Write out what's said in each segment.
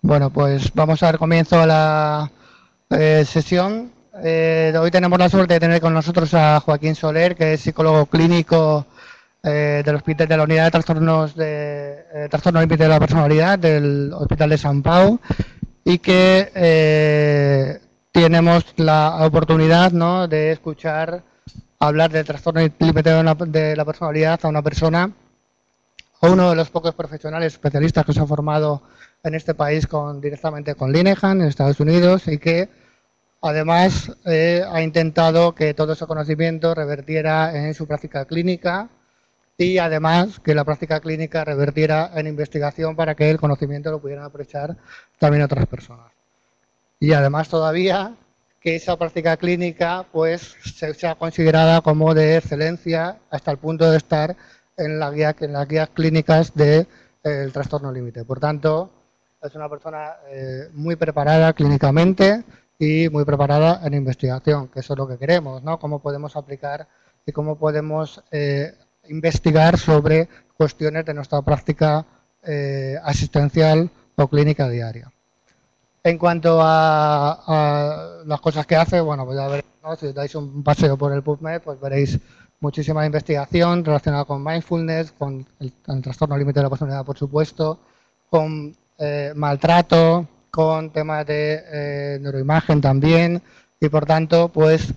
Bueno, pues vamos a dar comienzo a la sesión. Hoy tenemos la suerte de tener con nosotros a Joaquín Soler, que es psicólogo clínico del hospital de la unidad de trastornos trastorno límite de la personalidad del Hospital de San Pau y que tenemos la oportunidad, ¿no?, de escuchar hablar del trastorno límite de la personalidad a una persona o uno de los pocos profesionales especialistas que se ha formado en este país directamente con Linehan en Estados Unidos y que además ha intentado que todo ese conocimiento revertiera en su práctica clínica y además que la práctica clínica revertiera en investigación para que el conocimiento lo pudieran aprovechar también otras personas. Y además todavía que esa práctica clínica pues sea considerada como de excelencia hasta el punto de estar en las guías clínicas del trastorno límite. Por tanto, es una persona muy preparada clínicamente y muy preparada en investigación, que eso es lo que queremos, ¿no? Cómo podemos aplicar y cómo podemos investigar sobre cuestiones de nuestra práctica asistencial o clínica diaria. En cuanto a las cosas que hace, bueno, pues ya veréis, ¿no? Si dais un paseo por el PubMed, pues veréis muchísima investigación relacionada con mindfulness, con el trastorno límite de la personalidad, por supuesto, con maltrato, con temas de neuroimagen también, y por tanto, pues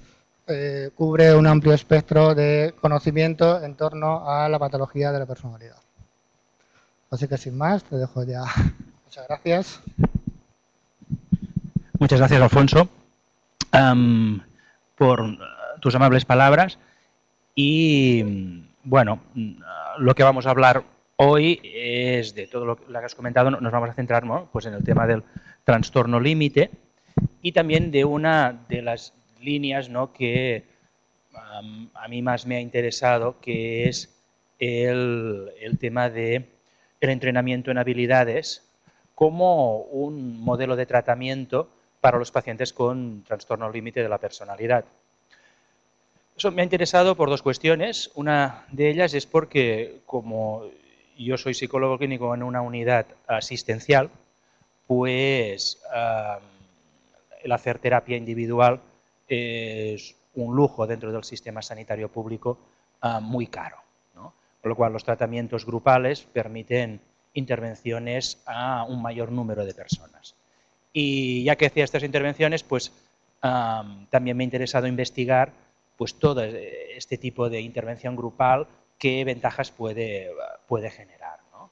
cubre un amplio espectro de conocimiento en torno a la patología de la personalidad. Así que sin más, te dejo ya. Muchas gracias. Muchas gracias, Alfonso, por tus amables palabras. Y bueno, lo que vamos a hablar hoy es de todo lo que has comentado. Nos vamos a centrar, ¿no?, pues en el tema del trastorno límite y también de una de las líneas, ¿no?, que a mí más me ha interesado, que es el tema del entrenamiento en habilidades como un modelo de tratamiento para los pacientes con trastorno límite de la personalidad. Eso me ha interesado por dos cuestiones. Una de ellas es porque, como yo soy psicólogo clínico en una unidad asistencial, pues el hacer terapia individual es un lujo dentro del sistema sanitario público muy caro, ¿no? Con lo cual los tratamientos grupales permiten intervenciones a un mayor número de personas. Y ya que hacía estas intervenciones, pues también me ha interesado investigar pues todo este tipo de intervención grupal, qué ventajas puede generar, ¿no?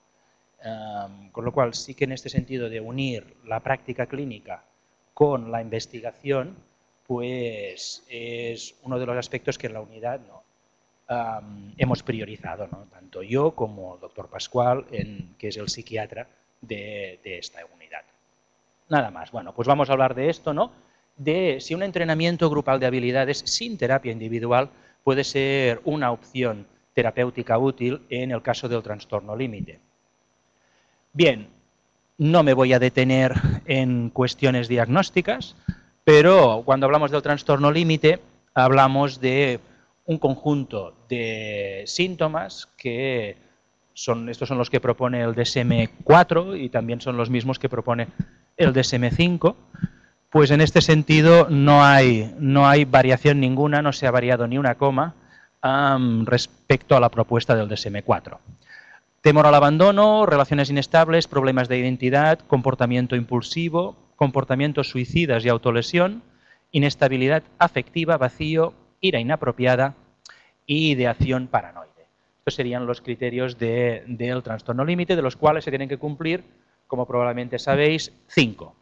Con lo cual sí que en este sentido de unir la práctica clínica con la investigación, pues es uno de los aspectos que en la unidad, ¿no?, hemos priorizado, ¿no?, tanto yo como el doctor Pascual, que es el psiquiatra de esta unidad. Nada más. Bueno, pues vamos a hablar de esto, ¿no?, de si un entrenamiento grupal de habilidades sin terapia individual puede ser una opción terapéutica útil en el caso del trastorno límite. Bien, no me voy a detener en cuestiones diagnósticas, pero cuando hablamos del trastorno límite hablamos de un conjunto de síntomas que estos son los que propone el DSM-4 y también son los mismos que propone el DSM-5, pues en este sentido no hay variación ninguna, no se ha variado ni una coma respecto a la propuesta del DSM-4. Temor al abandono, relaciones inestables, problemas de identidad, comportamiento impulsivo, comportamientos suicidas y autolesión, inestabilidad afectiva, vacío, ira inapropiada y ideación paranoide. Estos serían los criterios del trastorno límite, de los cuales se tienen que cumplir, como probablemente sabéis, 5.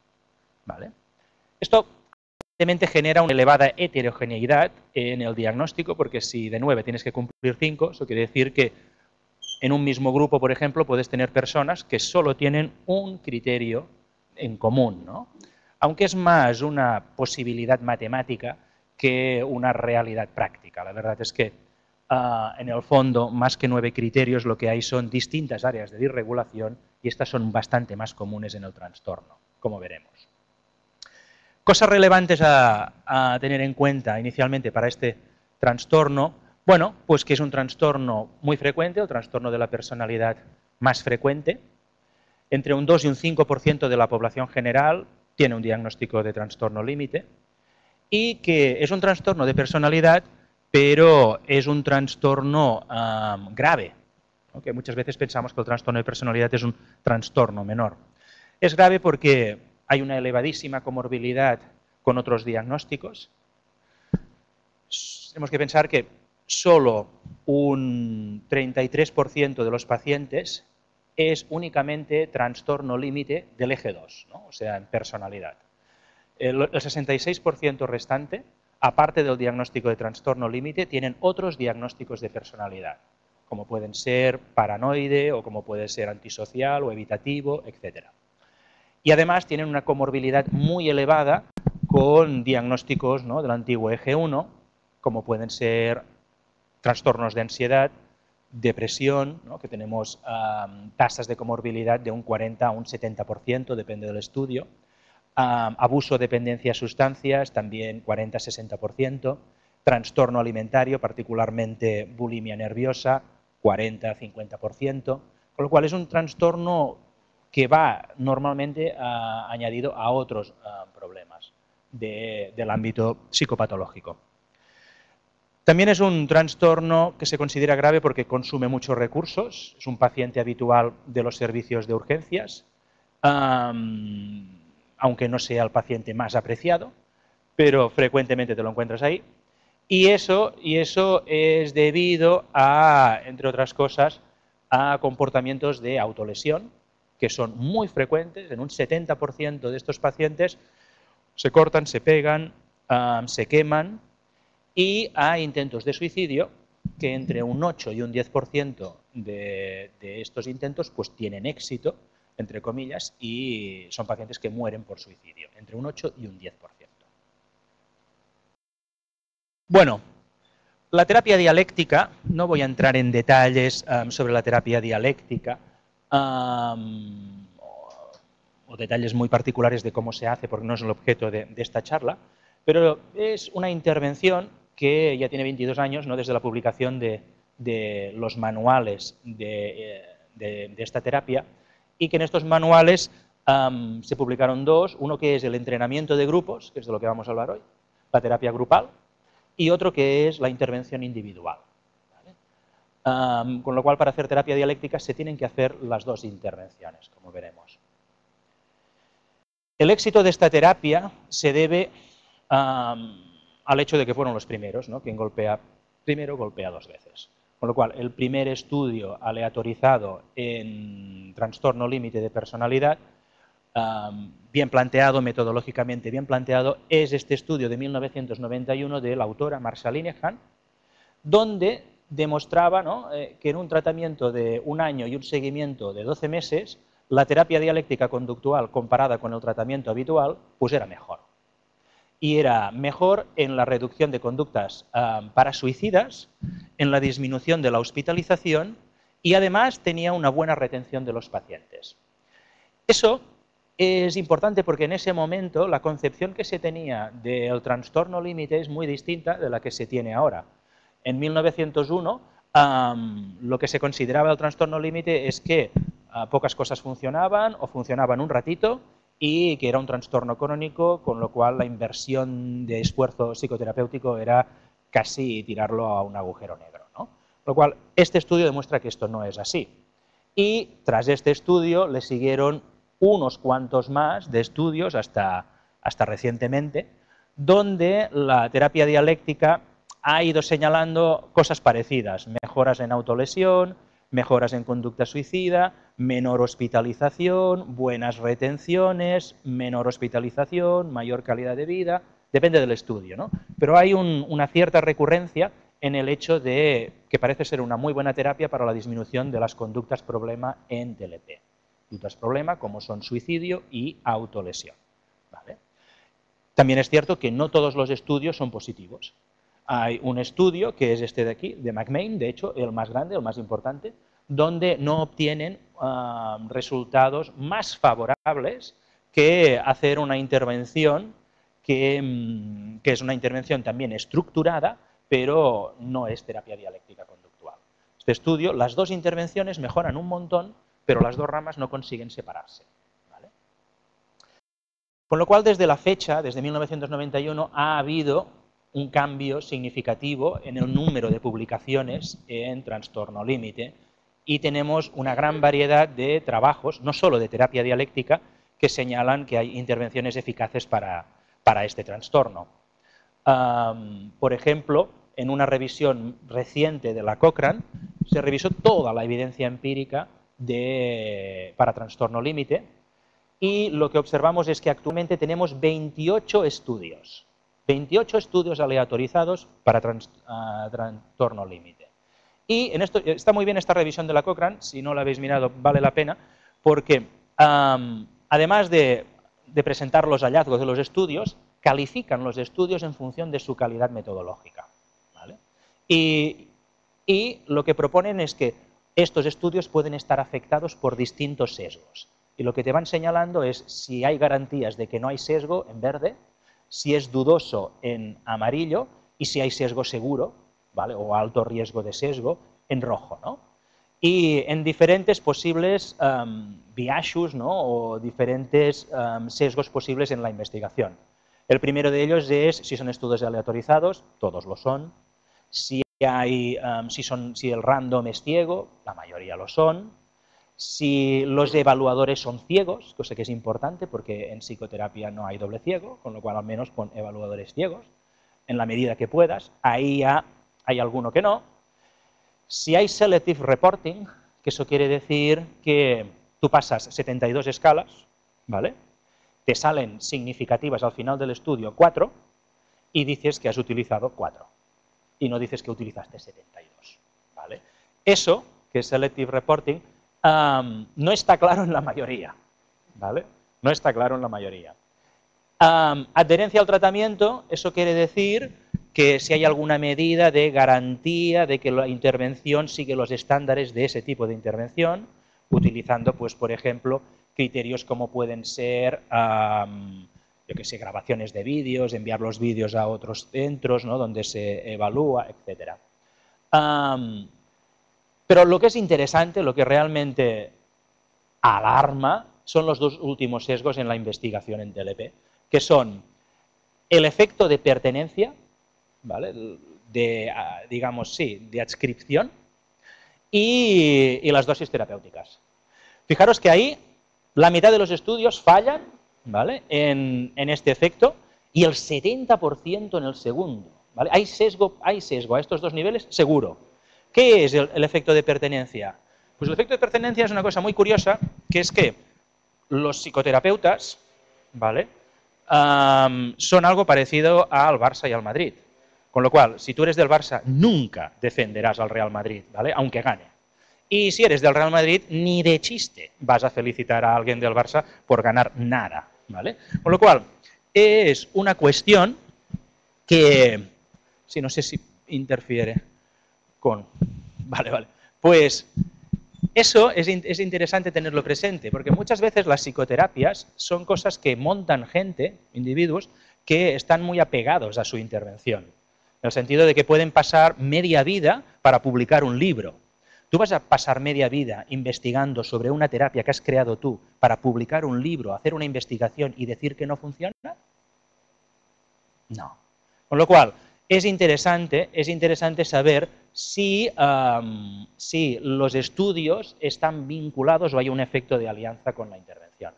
¿Vale? Esto evidentemente genera una elevada heterogeneidad en el diagnóstico, porque si de 9 tienes que cumplir 5, eso quiere decir que en un mismo grupo, por ejemplo, puedes tener personas que solo tienen un criterio en común, ¿no?, aunque es más una posibilidad matemática que una realidad práctica. La verdad es que en el fondo, más que 9 criterios, lo que hay son distintas áreas de disregulación y estas son bastante más comunes en el trastorno, como veremos. Cosas relevantes a tener en cuenta inicialmente para este trastorno. Bueno, pues que es un trastorno muy frecuente, el trastorno de la personalidad más frecuente, Entre un 2 y un 5% de la población general tiene un diagnóstico de trastorno límite y que es un trastorno de personalidad, pero es un trastorno grave, ¿no? Que muchas veces pensamos que el trastorno de personalidad es un trastorno menor. Es grave porque hay una elevadísima comorbilidad con otros diagnósticos. Tenemos que pensar que solo un 33% de los pacientes es únicamente trastorno límite del eje 2, ¿no? O sea, en personalidad. El 66% restante, aparte del diagnóstico de trastorno límite, tienen otros diagnósticos de personalidad, como pueden ser paranoide o como puede ser antisocial o evitativo, etc. Y además tienen una comorbilidad muy elevada con diagnósticos, ¿no?, del antiguo eje 1, como pueden ser trastornos de ansiedad, depresión, ¿no?, que tenemos tasas de comorbilidad de un 40 a un 70%, depende del estudio. Abuso, dependencia a sustancias, también 40-60%. Trastorno alimentario, particularmente bulimia nerviosa, 40-50%. Con lo cual es un trastorno que va normalmente añadido a otros problemas del ámbito psicopatológico. También es un trastorno que se considera grave porque consume muchos recursos, es un paciente habitual de los servicios de urgencias, aunque no sea el paciente más apreciado, pero frecuentemente te lo encuentras ahí. Y eso es debido a, entre otras cosas, a comportamientos de autolesión, que son muy frecuentes. En un 70% de estos pacientes se cortan, se pegan, se queman, y a intentos de suicidio, que entre un 8 y un 10% de estos intentos pues tienen éxito, entre comillas, y son pacientes que mueren por suicidio, entre un 8 y un 10%. Bueno, la terapia dialéctica, no voy a entrar en detalles sobre la terapia dialéctica, o detalles muy particulares de cómo se hace, porque no es el objeto de esta charla, pero es una intervención que ya tiene 22 años, ¿no?, desde la publicación de los manuales de esta terapia, y que en estos manuales se publicaron dos, uno que es el entrenamiento de grupos, que es de lo que vamos a hablar hoy, la terapia grupal, y otro que es la intervención individual. ¿Vale? Con lo cual, para hacer terapia dialéctica se tienen que hacer las dos intervenciones, como veremos. El éxito de esta terapia se debe al hecho de que fueron los primeros, ¿no? Quien golpea primero, golpea dos veces. Con lo cual, el primer estudio aleatorizado en trastorno límite de personalidad, bien planteado, metodológicamente bien planteado, es este estudio de 1991 de la autora Marsha Linehan, donde demostraba, ¿no?, que en un tratamiento de un año y un seguimiento de 12 meses, la terapia dialéctica conductual comparada con el tratamiento habitual, pues era mejor. Y era mejor en la reducción de conductas parasuicidas, en la disminución de la hospitalización y además tenía una buena retención de los pacientes. Eso es importante porque en ese momento la concepción que se tenía del trastorno límite es muy distinta de la que se tiene ahora. En 1901 lo que se consideraba el trastorno límite es que pocas cosas funcionaban o funcionaban un ratito y que era un trastorno crónico, con lo cual la inversión de esfuerzo psicoterapéutico era casi tirarlo a un agujero negro, ¿no? Lo cual, este estudio demuestra que esto no es así. Y tras este estudio le siguieron unos cuantos más de estudios hasta recientemente, donde la terapia dialéctica ha ido señalando cosas parecidas, mejoras en autolesión, mejoras en conducta suicida, menor hospitalización, buenas retenciones, menor hospitalización, mayor calidad de vida, depende del estudio, ¿no? Pero hay una cierta recurrencia en el hecho de que parece ser una muy buena terapia para la disminución de las conductas problema en TLP. Conductas problema como son suicidio y autolesión, ¿vale? También es cierto que no todos los estudios son positivos. Hay un estudio, que es este de aquí, de McMain, de hecho, el más grande, el más importante, donde no obtienen resultados más favorables que hacer una intervención que es una intervención también estructurada, pero no es terapia dialéctica conductual. Este estudio, las dos intervenciones mejoran un montón pero las dos ramas no consiguen separarse. ¿Vale? Con lo cual, desde la fecha, desde 1991, ha habido un cambio significativo en el número de publicaciones en trastorno límite y tenemos una gran variedad de trabajos, no solo de terapia dialéctica, que señalan que hay intervenciones eficaces para este trastorno. Por ejemplo, en una revisión reciente de la Cochrane, se revisó toda la evidencia empírica para trastorno límite y lo que observamos es que actualmente tenemos 28 estudios aleatorizados para trastorno límite. Y en esto está muy bien esta revisión de la Cochrane, si no la habéis mirado vale la pena, porque además de presentar los hallazgos de los estudios, califican los estudios en función de su calidad metodológica. ¿Vale? Y lo que proponen es que estos estudios pueden estar afectados por distintos sesgos. Y lo que te van señalando es si hay garantías de que no hay sesgo en verde, si es dudoso en amarillo y si hay sesgo seguro, ¿vale? O alto riesgo de sesgo en rojo, ¿no? Y en diferentes posibles biases, ¿no? O diferentes sesgos posibles en la investigación. El primero de ellos es si son estudios aleatorizados, todos lo son. Si el random es ciego, la mayoría lo son. Si los evaluadores son ciegos, cosa que es importante porque en psicoterapia no hay doble ciego, con lo cual al menos pon evaluadores ciegos, en la medida que puedas. Ahí ya hay alguno que no. Si hay selective reporting, que eso quiere decir que tú pasas 72 escalas, ¿vale? Te salen significativas al final del estudio 4 y dices que has utilizado 4 y no dices que utilizaste 72, ¿vale? Eso, que es selective reporting, no está claro en la mayoría, ¿vale? No está claro en la mayoría. Adherencia al tratamiento, eso quiere decir que si hay alguna medida de garantía de que la intervención sigue los estándares de ese tipo de intervención, utilizando, pues, por ejemplo, criterios como pueden ser, yo qué sé, grabaciones de vídeos, enviar los vídeos a otros centros, ¿no? Donde se evalúa, etc. Pero lo que es interesante, lo que realmente alarma, son los dos últimos sesgos en la investigación en TLP, que son el efecto de pertenencia, ¿vale? Digamos, sí, de adscripción, y las dosis terapéuticas. Fijaros que ahí la mitad de los estudios fallan, ¿vale? en este efecto y el 70% en el segundo. ¿Vale? Hay sesgo a estos dos niveles, seguro. ¿Qué es el efecto de pertenencia? Pues el efecto de pertenencia es una cosa muy curiosa, que es que los psicoterapeutas, ¿vale? Son algo parecido al Barça y al Madrid. Con lo cual, si tú eres del Barça, nunca defenderás al Real Madrid, ¿vale? Aunque gane. Y si eres del Real Madrid, ni de chiste vas a felicitar a alguien del Barça por ganar nada, ¿vale? Con lo cual, es una cuestión que, sí, no sé si interfiere con... Vale. Pues eso es interesante tenerlo presente, porque muchas veces las psicoterapias son cosas que montan gente, individuos, que están muy apegados a su intervención, en el sentido de que pueden pasar media vida para publicar un libro. ¿Tú vas a pasar media vida investigando sobre una terapia que has creado tú para publicar un libro, hacer una investigación y decir que no funciona? No. Con lo cual, es interesante saber si los estudios están vinculados o hay un efecto de alianza con la intervención.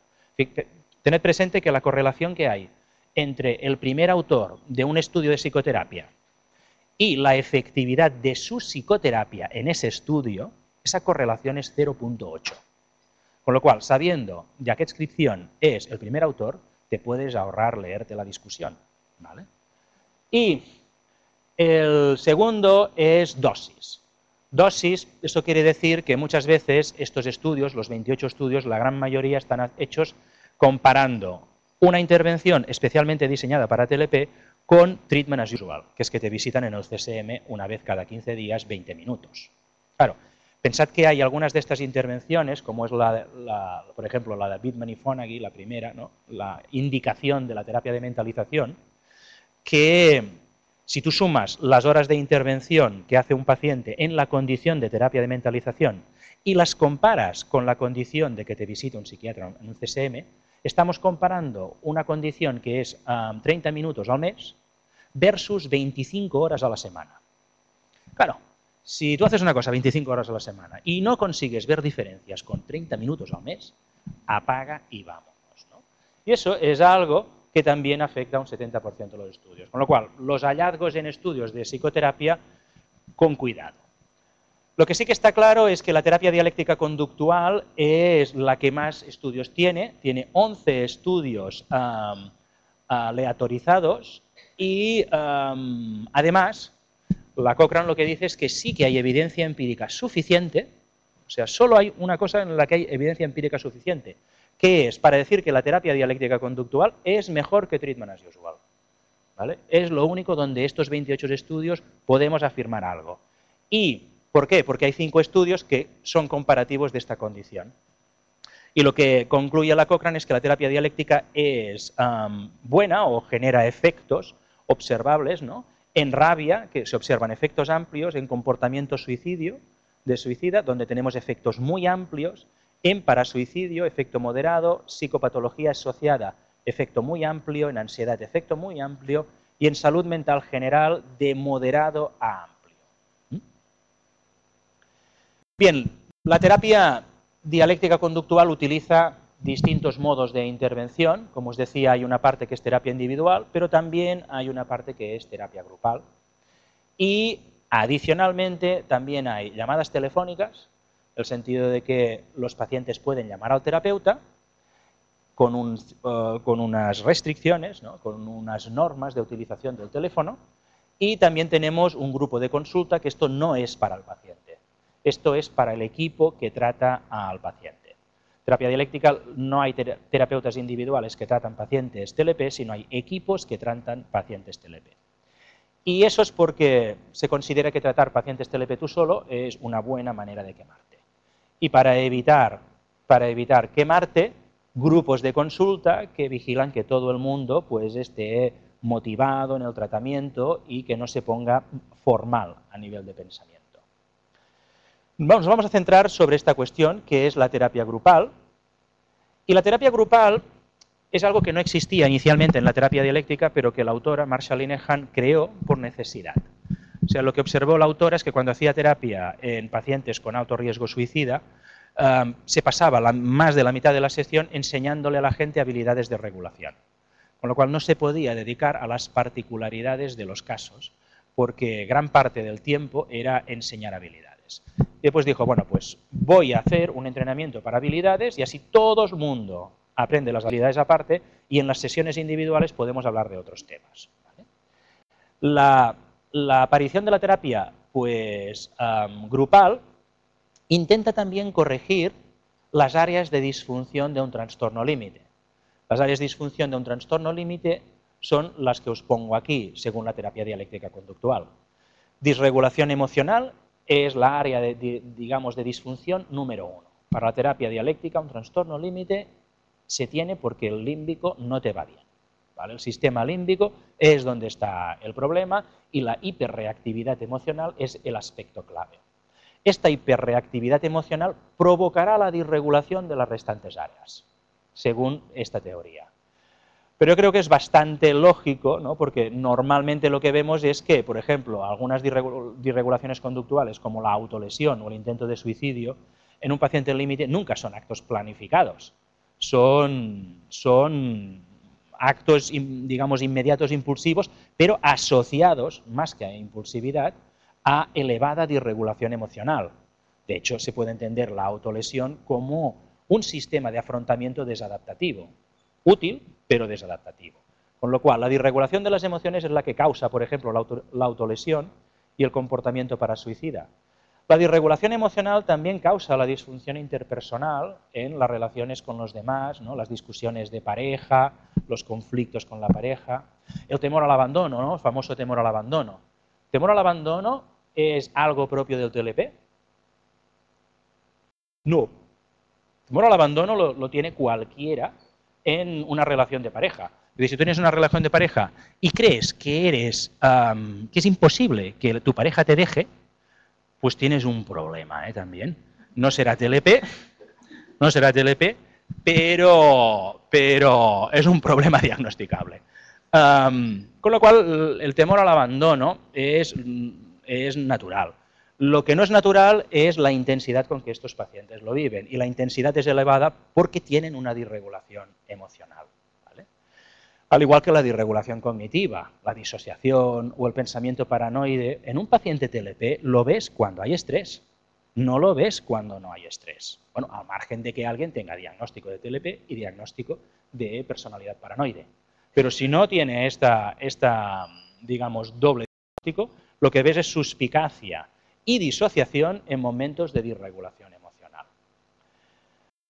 Tened presente que la correlación que hay entre el primer autor de un estudio de psicoterapia y la efectividad de su psicoterapia en ese estudio, esa correlación es 0,8. Con lo cual, sabiendo de qué adscripción es el primer autor, te puedes ahorrar leerte la discusión, ¿vale? Y el segundo es dosis. Dosis, eso quiere decir que muchas veces estos estudios, los 28 estudios, la gran mayoría están hechos comparando una intervención especialmente diseñada para TLP con treatment as usual, que es que te visitan en el CSM una vez cada 15 días, 20 minutos. Claro, pensad que hay algunas de estas intervenciones, como es por ejemplo, la de Bittman y Fonagy, la primera, ¿no? La indicación de la terapia de mentalización, que si tú sumas las horas de intervención que hace un paciente en la condición de terapia de mentalización y las comparas con la condición de que te visite un psiquiatra en un CSM, estamos comparando una condición que es 30 minutos al mes versus 25 horas a la semana. Claro, si tú haces una cosa 25 horas a la semana y no consigues ver diferencias con 30 minutos al mes, apaga y vámonos, ¿no? Y eso es algo que también afecta a un 70% de los estudios. Con lo cual, los hallazgos en estudios de psicoterapia, con cuidado. Lo que sí que está claro es que la terapia dialéctica conductual es la que más estudios tiene 11 estudios aleatorizados y además la Cochrane lo que dice es que sí que hay evidencia empírica suficiente, o sea, solo hay una cosa en la que hay evidencia empírica suficiente, que es para decir que la terapia dialéctica conductual es mejor que treatment as usual, ¿vale? Es lo único donde estos 28 estudios podemos afirmar algo. ¿Y por qué? Porque hay 5 estudios que son comparativos de esta condición. Y lo que concluye la Cochrane es que la terapia dialéctica es buena o genera efectos observables, ¿no? En rabia, que se observan efectos amplios, en comportamiento suicida, donde tenemos efectos muy amplios, en parasuicidio, efecto moderado, psicopatología asociada, efecto muy amplio, en ansiedad, efecto muy amplio, y en salud mental general, de moderado a amplio. Bien, la terapia dialéctica conductual utiliza distintos modos de intervención. Como os decía, hay una parte que es terapia individual, pero también hay una parte que es terapia grupal. Y adicionalmente también hay llamadas telefónicas, en el sentido de que los pacientes pueden llamar al terapeuta con unas restricciones, ¿no? Con unas normas de utilización del teléfono, y también tenemos un grupo de consulta, que esto no es para el paciente. Esto es para el equipo que trata al paciente. Terapia dialéctica, no hay terapeutas individuales que tratan pacientes TLP, sino hay equipos que tratan pacientes TLP. Y eso es porque se considera que tratar pacientes TLP tú solo es una buena manera de quemarte. Y para evitar quemarte, grupos de consulta que vigilan que todo el mundo pues esté motivado en el tratamiento y que no se ponga formal a nivel de pensamiento. Nos vamos a centrar sobre esta cuestión, que es la terapia grupal. Y la terapia grupal es algo que no existía inicialmente en la terapia dialéctica, pero que la autora, Marsha Linehan, creó por necesidad. O sea, lo que observó la autora es que cuando hacía terapia en pacientes con alto riesgo suicida, se pasaba más de la mitad de la sesión enseñándole a la gente habilidades de regulación. Con lo cual no se podía dedicar a las particularidades de los casos, porque gran parte del tiempo era enseñar habilidades. Y después dijo, bueno, pues voy a hacer un entrenamiento para habilidades y así todo el mundo aprende las habilidades aparte y en las sesiones individuales podemos hablar de otros temas, ¿vale? La aparición de la terapia pues, grupal intenta también corregir las áreas de disfunción de un trastorno límite. Las áreas de disfunción de un trastorno límite son las que os pongo aquí, según la terapia dialéctica conductual. Disregulación emocional es la área de disfunción número 1. Para la terapia dialéctica, un trastorno límite se tiene porque el límbico no te va bien, ¿vale? El sistema límbico es donde está el problema y la hiperreactividad emocional es el aspecto clave. Esta hiperreactividad emocional provocará la disregulación de las restantes áreas, según esta teoría. Pero yo creo que es bastante lógico, ¿no? Porque normalmente lo que vemos es que, por ejemplo, algunas disregulaciones conductuales como la autolesión o el intento de suicidio en un paciente límite nunca son actos planificados, son actos, digamos, inmediatos, impulsivos, pero asociados, más que a impulsividad, a elevada disregulación emocional. De hecho, se puede entender la autolesión como un sistema de afrontamiento desadaptativo, útil, pero desadaptativo. Con lo cual, la disregulación de las emociones es la que causa, por ejemplo, la autolesión y el comportamiento parasuicida. La disregulación emocional también causa la disfunción interpersonal en las relaciones con los demás, ¿no? Las discusiones de pareja, los conflictos con la pareja, el temor al abandono, ¿no? El famoso temor al abandono. ¿Temor al abandono es algo propio del TLP? No. Temor al abandono lo tiene cualquiera en una relación de pareja. Si tú tienes una relación de pareja y crees que es imposible que tu pareja te deje, pues tienes un problema, también. No será TLP, pero es un problema diagnosticable. Con lo cual, el temor al abandono es natural. Lo que no es natural es la intensidad con que estos pacientes lo viven. Y la intensidad es elevada porque tienen una disregulación emocional. ¿Vale? Al igual que la disregulación cognitiva, la disociación o el pensamiento paranoide, en un paciente TLP lo ves cuando hay estrés. No lo ves cuando no hay estrés. Bueno, al margen de que alguien tenga diagnóstico de TLP y diagnóstico de personalidad paranoide. Pero si no tiene esta digamos, doble diagnóstico, lo que ves es suspicacia y disociación en momentos de disregulación emocional.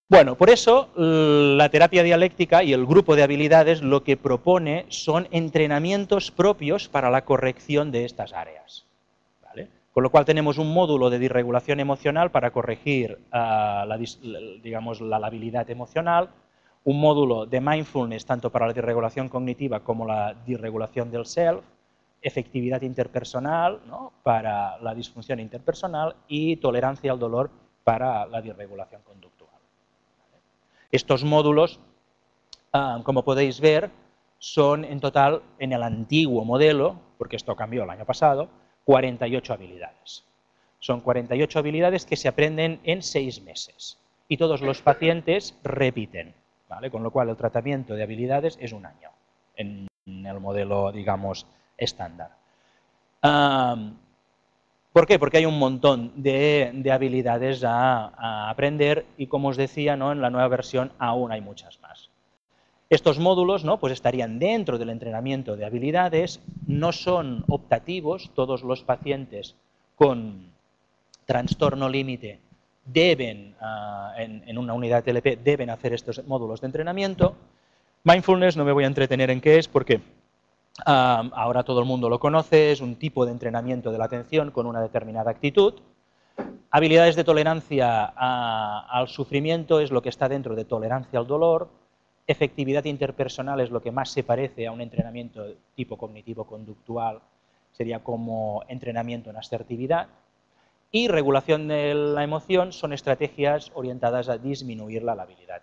Bueno, por eso la terapia dialéctica y el grupo de habilidades lo que propone son entrenamientos propios para la corrección de estas áreas. ¿Vale? Con lo cual tenemos un módulo de disregulación emocional para corregir digamos, la labilidad emocional, un módulo de mindfulness tanto para la disregulación cognitiva como la disregulación del self, efectividad interpersonal, ¿no?, para la disfunción interpersonal y tolerancia al dolor para la disregulación conductual. ¿Vale? Estos módulos, como podéis ver, son en total, en el antiguo modelo, porque esto cambió el año pasado, 48 habilidades. Son 48 habilidades que se aprenden en 6 meses y todos los pacientes repiten, ¿vale? Con lo cual el tratamiento de habilidades es un año en el modelo, digamos, estándar. ¿Por qué? Porque hay un montón de habilidades a aprender y, como os decía, ¿no?, en la nueva versión aún hay muchas más. Estos módulos, ¿no?, pues estarían dentro del entrenamiento de habilidades, no son optativos, todos los pacientes con trastorno límite deben, en una unidad TLP, deben hacer estos módulos de entrenamiento. Mindfulness no me voy a entretener en qué es porque ahora todo el mundo lo conoce, es un tipo de entrenamiento de la atención con una determinada actitud. Habilidades de tolerancia al sufrimiento es lo que está dentro de tolerancia al dolor. Efectividad interpersonal es lo que más se parece a un entrenamiento tipo cognitivo-conductual, sería como entrenamiento en asertividad. Y regulación de la emoción son estrategias orientadas a disminuir la labilidad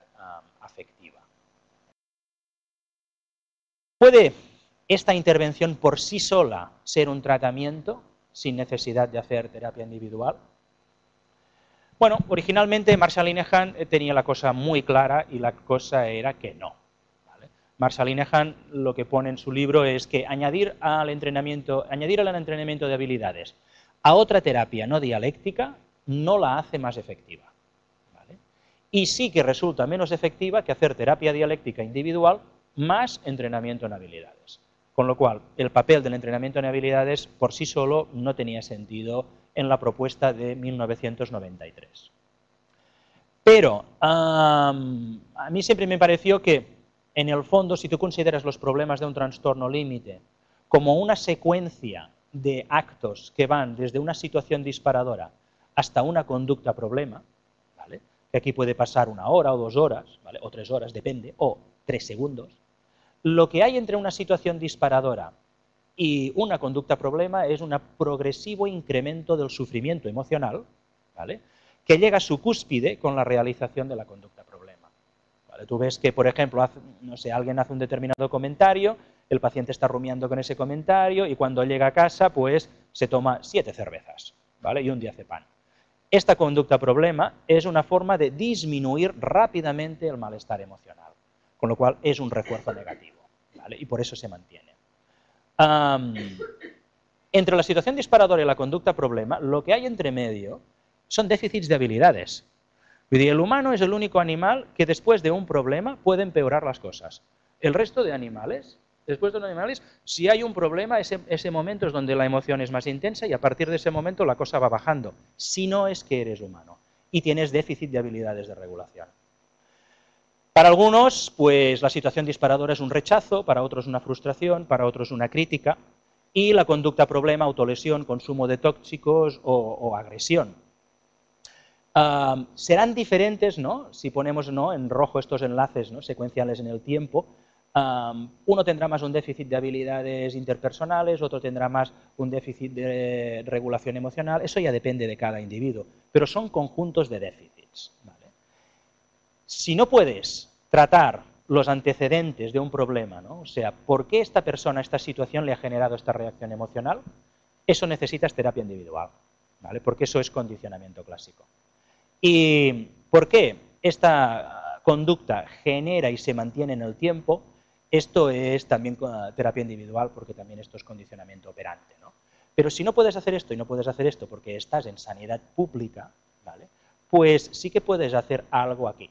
afectiva. ¿Puede esta intervención por sí sola ser un tratamiento sin necesidad de hacer terapia individual? Bueno, originalmente Marshall Linehan tenía la cosa muy clara y la cosa era que no. ¿Vale? Marshall Linehan lo que pone en su libro es que añadir al entrenamiento de habilidades a otra terapia no dialéctica no la hace más efectiva. ¿Vale? Y sí que resulta menos efectiva que hacer terapia dialéctica individual más entrenamiento en habilidades. Con lo cual, el papel del entrenamiento en habilidades por sí solo no tenía sentido en la propuesta de 1993. Pero a mí siempre me pareció que, en el fondo, si tú consideras los problemas de un trastorno límite como una secuencia de actos que van desde una situación disparadora hasta una conducta problema, ¿vale?, que aquí puede pasar 1 hora o 2 horas, ¿vale?, o 3 horas, depende, o 3 segundos, lo que hay entre una situación disparadora y una conducta problema es un progresivo incremento del sufrimiento emocional, ¿vale?, que llega a su cúspide con la realización de la conducta problema. ¿Vale? Tú ves que, por ejemplo, no sé, alguien hace un determinado comentario, el paciente está rumiando con ese comentario y cuando llega a casa, pues se toma 7 cervezas, ¿vale?, y un diazepam. Esta conducta problema es una forma de disminuir rápidamente el malestar emocional, con lo cual es un refuerzo negativo, ¿vale?, y por eso se mantiene. Entre la situación disparadora y la conducta problema, lo que hay entre medio son déficits de habilidades. El humano es el único animal que después de un problema puede empeorar las cosas. El resto de animales, si hay un problema, ese momento es donde la emoción es más intensa y a partir de ese momento la cosa va bajando, si no es que eres humano y tienes déficit de habilidades de regulación. Para algunos, pues la situación disparadora es un rechazo, para otros una frustración, para otros una crítica, y la conducta problema, autolesión, consumo de tóxicos o agresión. Serán diferentes, ¿no?, si ponemos, ¿no?, en rojo estos enlaces, ¿no?, secuenciales en el tiempo, Uno tendrá más un déficit de habilidades interpersonales, otro tendrá más un déficit de regulación emocional. Eso ya depende de cada individuo, pero son conjuntos de déficits, ¿vale? Si no puedes tratar los antecedentes de un problema, ¿no? O sea, ¿por qué esta persona, esta situación le ha generado esta reacción emocional? Eso necesitas terapia individual, ¿vale? Porque eso es condicionamiento clásico. ¿Y por qué esta conducta genera y se mantiene en el tiempo? Esto es también terapia individual, porque también esto es condicionamiento operante, ¿no? Pero si no puedes hacer esto y no puedes hacer esto porque estás en sanidad pública, ¿vale? Pues sí que puedes hacer algo aquí,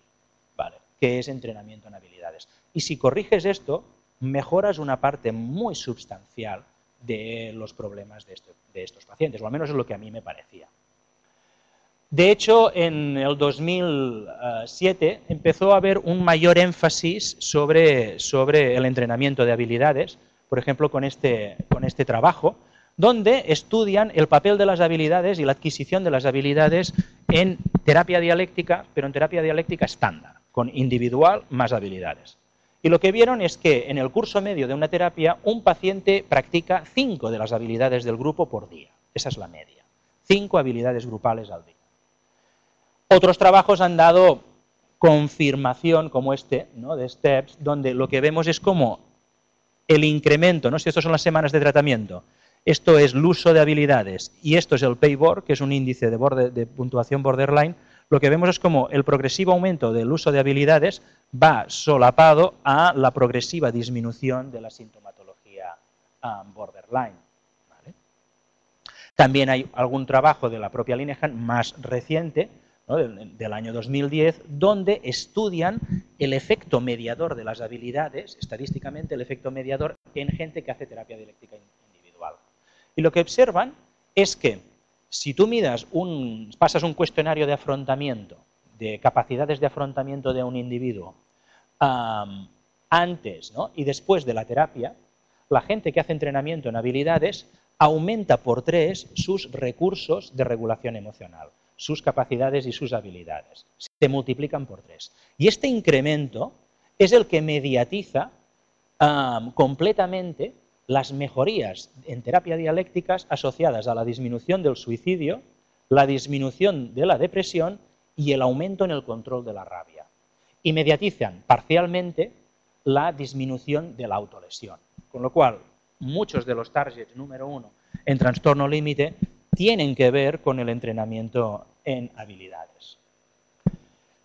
¿vale? Que es entrenamiento en habilidades. Y si corriges esto, mejoras una parte muy sustancial de los problemas de estos pacientes, o al menos es lo que a mí me parecía. De hecho, en el 2007 empezó a haber un mayor énfasis sobre el entrenamiento de habilidades, por ejemplo, con este trabajo, donde estudian el papel de las habilidades y la adquisición de las habilidades en terapia dialéctica, pero en terapia dialéctica estándar, con individual más habilidades. Y lo que vieron es que en el curso medio de una terapia, un paciente practica 5 de las habilidades del grupo por día. Esa es la media. 5 habilidades grupales al día. Otros trabajos han dado confirmación, como este, ¿no? De STEPS, donde lo que vemos es como el incremento, ¿no? Si estas son las semanas de tratamiento, esto es el uso de habilidades y esto es el PayBoard, que es un índice de puntuación borderline, lo que vemos es como el progresivo aumento del uso de habilidades va solapado a la progresiva disminución de la sintomatología borderline. ¿Vale? También hay algún trabajo de la propia Linehan más reciente, ¿no? del año 2010, donde estudian el efecto mediador de las habilidades, estadísticamente el efecto mediador en gente que hace terapia dialéctica individual. Y lo que observan es que si tú pasas un cuestionario de afrontamiento, de capacidades de afrontamiento de un individuo, antes, ¿no? y después de la terapia, la gente que hace entrenamiento en habilidades aumenta por 3 sus recursos de regulación emocional, sus capacidades y sus habilidades. Se multiplican por 3. Y este incremento es el que mediatiza completamente las mejorías en terapia dialécticas asociadas a la disminución del suicidio, la disminución de la depresión y el aumento en el control de la rabia. Y mediatizan parcialmente la disminución de la autolesión. Con lo cual, muchos de los targets número 1 en trastorno límite tienen que ver con el entrenamiento en habilidades.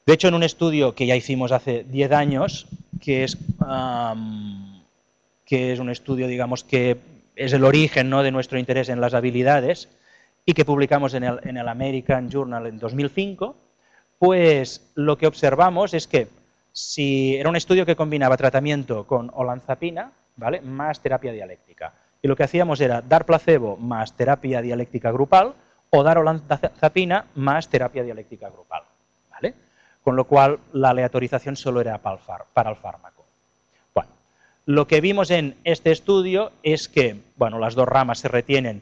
De hecho, en un estudio que ya hicimos hace 10 años, que es un estudio, digamos, que es el origen, ¿no? de nuestro interés en las habilidades y que publicamos en el American Journal en 2005, pues lo que observamos es que si era un estudio que combinaba tratamiento con olanzapina, ¿vale? más terapia dialéctica. Y lo que hacíamos era dar placebo más terapia dialéctica grupal o dar olanzapina más terapia dialéctica grupal. ¿Vale? Con lo cual la aleatorización solo era para el fármaco. Bueno, lo que vimos en este estudio es que bueno, las dos ramas se retienen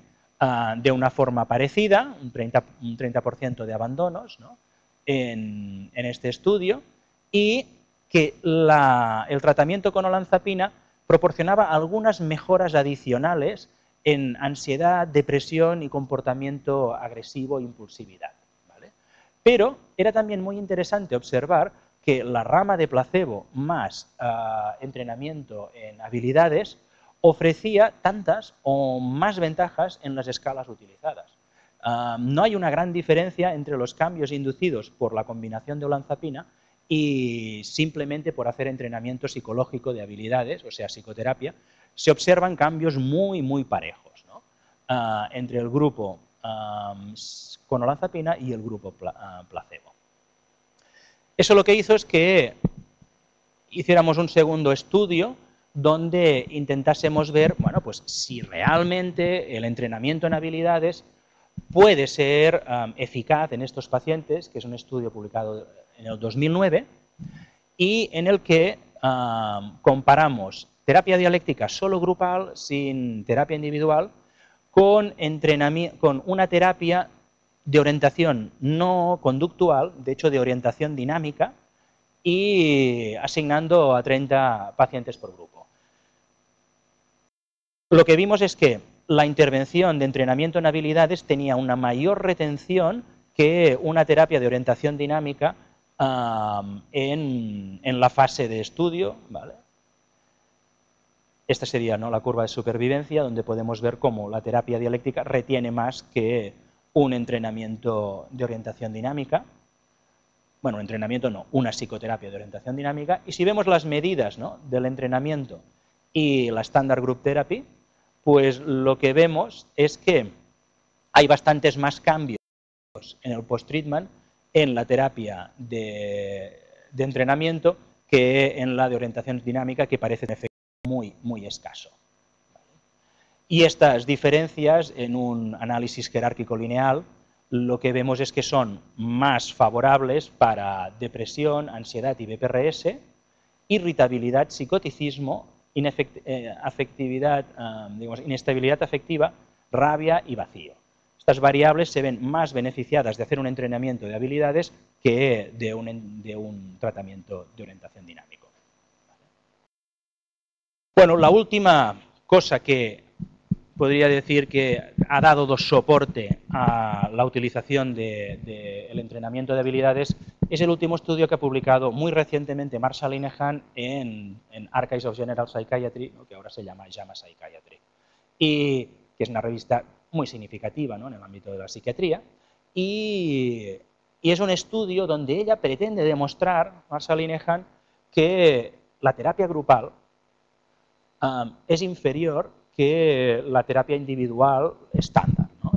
de una forma parecida, un 30% de abandonos, ¿no? en este estudio, y que el tratamiento con olanzapina proporcionaba algunas mejoras adicionales en ansiedad, depresión y comportamiento agresivo e impulsividad. ¿Vale? Pero era también muy interesante observar que la rama de placebo más entrenamiento en habilidades ofrecía tantas o más ventajas en las escalas utilizadas. No hay una gran diferencia entre los cambios inducidos por la combinación de olanzapina y simplemente por hacer entrenamiento psicológico de habilidades, o sea, psicoterapia, se observan cambios muy, muy parejos, ¿no? Entre el grupo con olanzapina y el grupo placebo. Eso lo que hizo es que hiciéramos un segundo estudio donde intentásemos ver, bueno, pues si realmente el entrenamiento en habilidades puede ser eficaz en estos pacientes, que es un estudio publicado en el 2009, y en el que comparamos terapia dialéctica solo grupal, sin terapia individual, con una terapia de orientación no conductual, de hecho de orientación dinámica, y asignando a 30 pacientes por grupo. Lo que vimos es que la intervención de entrenamiento en habilidades tenía una mayor retención que una terapia de orientación dinámica en la fase de estudio, ¿vale? Esta sería, ¿no?, la curva de supervivencia, donde podemos ver cómo la terapia dialéctica retiene más que un entrenamiento de orientación dinámica. Bueno, entrenamiento no, una psicoterapia de orientación dinámica. Y si vemos las medidas, ¿no?, del entrenamiento y la Standard Group Therapy, pues lo que vemos es que hay bastantes más cambios en el post-treatment en la terapia de entrenamiento que en la de orientación dinámica, que parece un efecto muy escaso. Y estas diferencias en un análisis jerárquico lineal, lo que vemos es que son más favorables para depresión, ansiedad y BPRS, irritabilidad, psicoticismo, afectividad, digamos, inestabilidad afectiva, rabia y vacío. Estas variables se ven más beneficiadas de hacer un entrenamiento de habilidades que de un tratamiento de orientación dinámico. Bueno, la última cosa que podría decir que ha dado soporte a la utilización del entrenamiento de habilidades es el último estudio que ha publicado muy recientemente Marshall Linehan en Archives of General Psychiatry, que ahora se llama JAMA Psychiatry, y que es una revista muy significativa, ¿no?, en el ámbito de la psiquiatría, y es un estudio donde ella pretende demostrar, Marshall Linehan, que la terapia grupal es inferior que la terapia individual estándar, ¿no?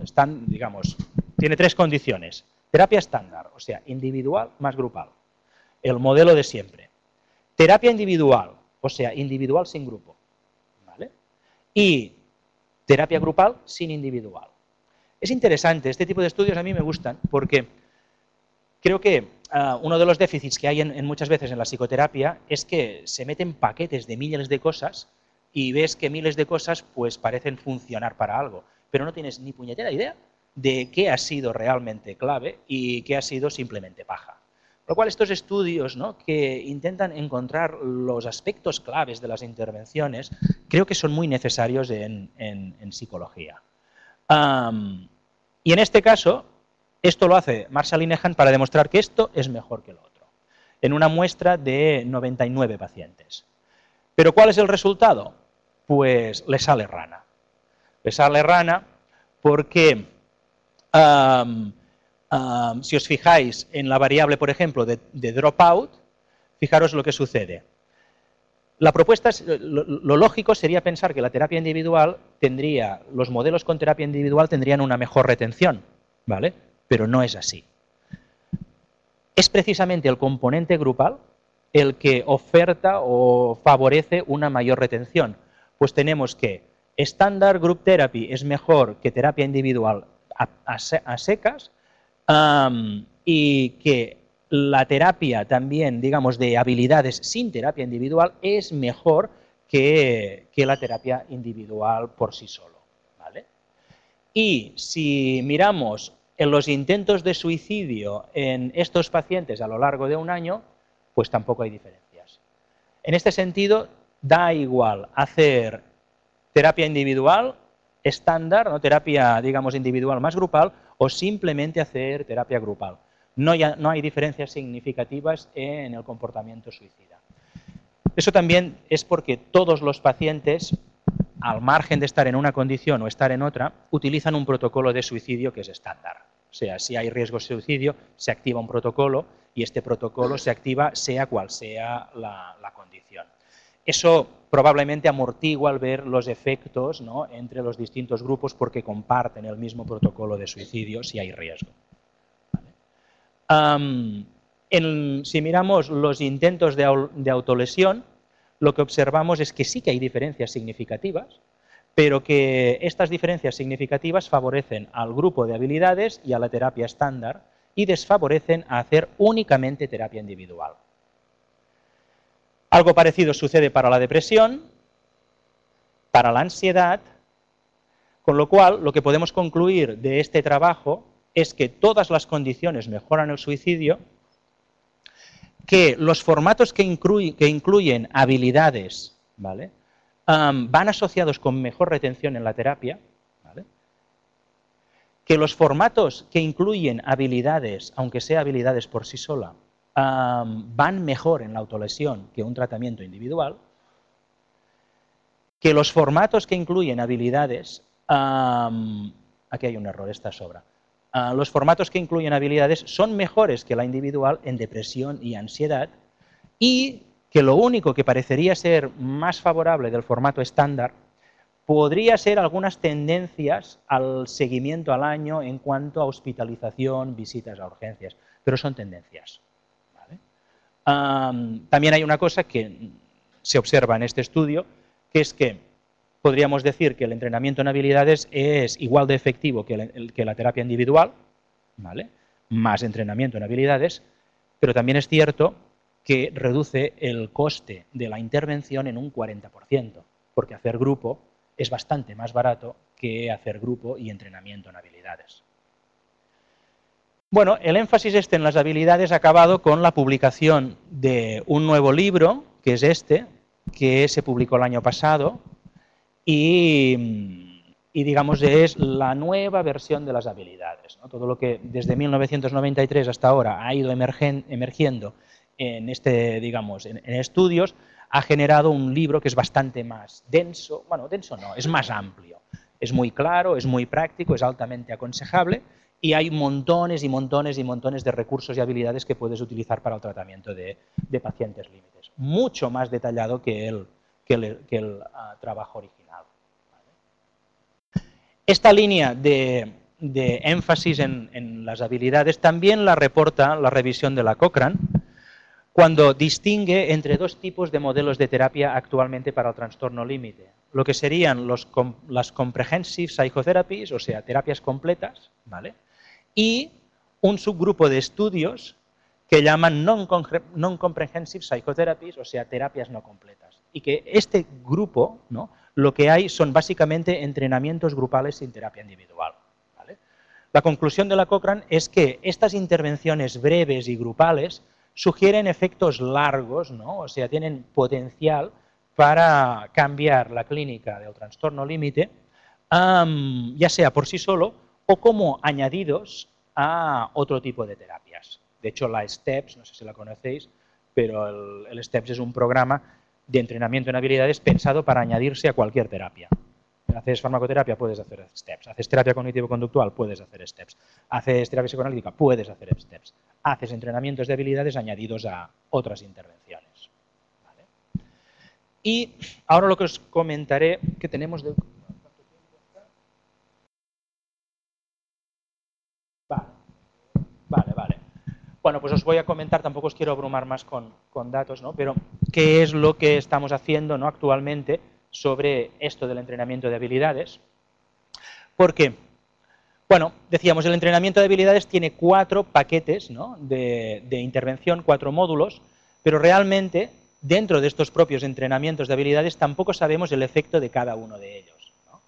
Digamos, tiene tres condiciones. Terapia estándar, o sea, individual más grupal. El modelo de siempre. Terapia individual, o sea, individual sin grupo, ¿vale? Y terapia grupal sin individual. Es interesante, este tipo de estudios a mí me gustan porque creo que uno de los déficits que hay muchas veces en la psicoterapia es que se meten paquetes de miles de cosas y ves que miles de cosas pues parecen funcionar para algo, pero no tienes ni puñetera idea de qué ha sido realmente clave y qué ha sido simplemente paja. Por lo cual estos estudios, ¿no?, que intentan encontrar los aspectos claves de las intervenciones, creo que son muy necesarios en psicología. Y en este caso, esto lo hace Marshall Linehan para demostrar que esto es mejor que lo otro, en una muestra de 99 pacientes. ¿Pero cuál es el resultado? Pues le sale rana. Le sale rana porque, si os fijáis en la variable, por ejemplo, de dropout, fijaros lo que sucede. La propuesta, lo lógico sería pensar que la terapia individual tendría, los modelos con terapia individual tendrían una mejor retención, ¿vale? Pero no es así. Es precisamente el componente grupal el que oferta o favorece una mayor retención. Pues tenemos que Standard Group Therapy es mejor que terapia individual a secas, y que la terapia también, digamos, de habilidades sin terapia individual es mejor que la terapia individual por sí solo, ¿vale? Y si miramos en los intentos de suicidio en estos pacientes a lo largo de un año, pues tampoco hay diferencias. En este sentido, da igual hacer terapia individual estándar, ¿no?, terapia, digamos, individual más grupal, o simplemente hacer terapia grupal. No hay diferencias significativas en el comportamiento suicida. Eso también es porque todos los pacientes, al margen de estar en una condición o estar en otra, utilizan un protocolo de suicidio que es estándar. O sea, si hay riesgo de suicidio, se activa un protocolo y este protocolo se activa sea cual sea la condición. Eso probablemente amortigua al ver los efectos, ¿no?, entre los distintos grupos porque comparten el mismo protocolo de suicidio si hay riesgo. ¿Vale? Si miramos los intentos de autolesión, lo que observamos es que sí que hay diferencias significativas, pero que estas diferencias significativas favorecen al grupo de habilidades y a la terapia estándar y desfavorecen a hacer únicamente terapia individual. Algo parecido sucede para la depresión, para la ansiedad, con lo cual lo que podemos concluir de este trabajo es que todas las condiciones mejoran el suicidio, que los formatos que incluyen habilidades, ¿vale? Van asociados con mejor retención en la terapia, ¿vale? Que los formatos que incluyen habilidades, aunque sea habilidades por sí sola, van mejor en la autolesión que un tratamiento individual, que los formatos que incluyen habilidades, aquí hay un error, esta sobra, los formatos que incluyen habilidades son mejores que la individual en depresión y ansiedad, y que lo único que parecería ser más favorable del formato estándar podría ser algunas tendencias al seguimiento al año en cuanto a hospitalización, visitas a urgencias, pero son tendencias, ¿vale? También hay una cosa que se observa en este estudio, que es que podríamos decir que el entrenamiento en habilidades es igual de efectivo que la terapia individual, ¿vale? Más entrenamiento en habilidades, pero también es cierto que reduce el coste de la intervención en un 40%, porque hacer grupo es bastante más barato que hacer grupo y entrenamiento en habilidades. Bueno, el énfasis en las habilidades ha acabado con la publicación de un nuevo libro, que es este, que se publicó el año pasado, y digamos es la nueva versión de las habilidades, ¿no? Todo lo que desde 1993 hasta ahora ha ido emergiendo en digamos, en estudios, ha generado un libro que es bastante más denso, bueno, denso no, es más amplio, es muy claro, es muy práctico, es altamente aconsejable y hay montones y montones y montones de recursos y habilidades que puedes utilizar para el tratamiento de pacientes límites, mucho más detallado que el trabajo original. Esta línea de énfasis en las habilidades también la reporta la revisión de la Cochrane, cuando distingue entre dos tipos de modelos de terapia actualmente para el trastorno límite. Lo que serían las comprehensive psychotherapies, o sea, terapias completas, ¿vale? Y un subgrupo de estudios que llaman non-comprehensive psychotherapies, o sea, terapias no completas. Y que este grupo, ¿no?, lo que hay son básicamente entrenamientos grupales sin terapia individual, ¿vale? La conclusión de la Cochrane es que estas intervenciones breves y grupales sugieren efectos largos, ¿no? O sea, tienen potencial para cambiar la clínica del trastorno límite, ya sea por sí solo o como añadidos a otro tipo de terapias. De hecho, la STEPS, no sé si la conocéis, pero el STEPS es un programa de entrenamiento en habilidades pensado para añadirse a cualquier terapia. Haces farmacoterapia, puedes hacer STEPS. Haces terapia cognitivo-conductual, puedes hacer STEPS. Haces terapia psicoanalítica, puedes hacer STEPS. Haces entrenamientos de habilidades añadidos a otras intervenciones. ¿Vale? Y ahora lo que os comentaré, que tenemos de... Vale. Bueno, pues os voy a comentar, tampoco os quiero abrumar más con datos, ¿no? Pero qué es lo que estamos haciendo, ¿no?, actualmente sobre esto del entrenamiento de habilidades. Porque, bueno, decíamos, el entrenamiento de habilidades tiene 4 paquetes, ¿no?, de intervención, 4 módulos, pero realmente dentro de estos propios entrenamientos de habilidades tampoco sabemos el efecto de cada uno de ellos, ¿no?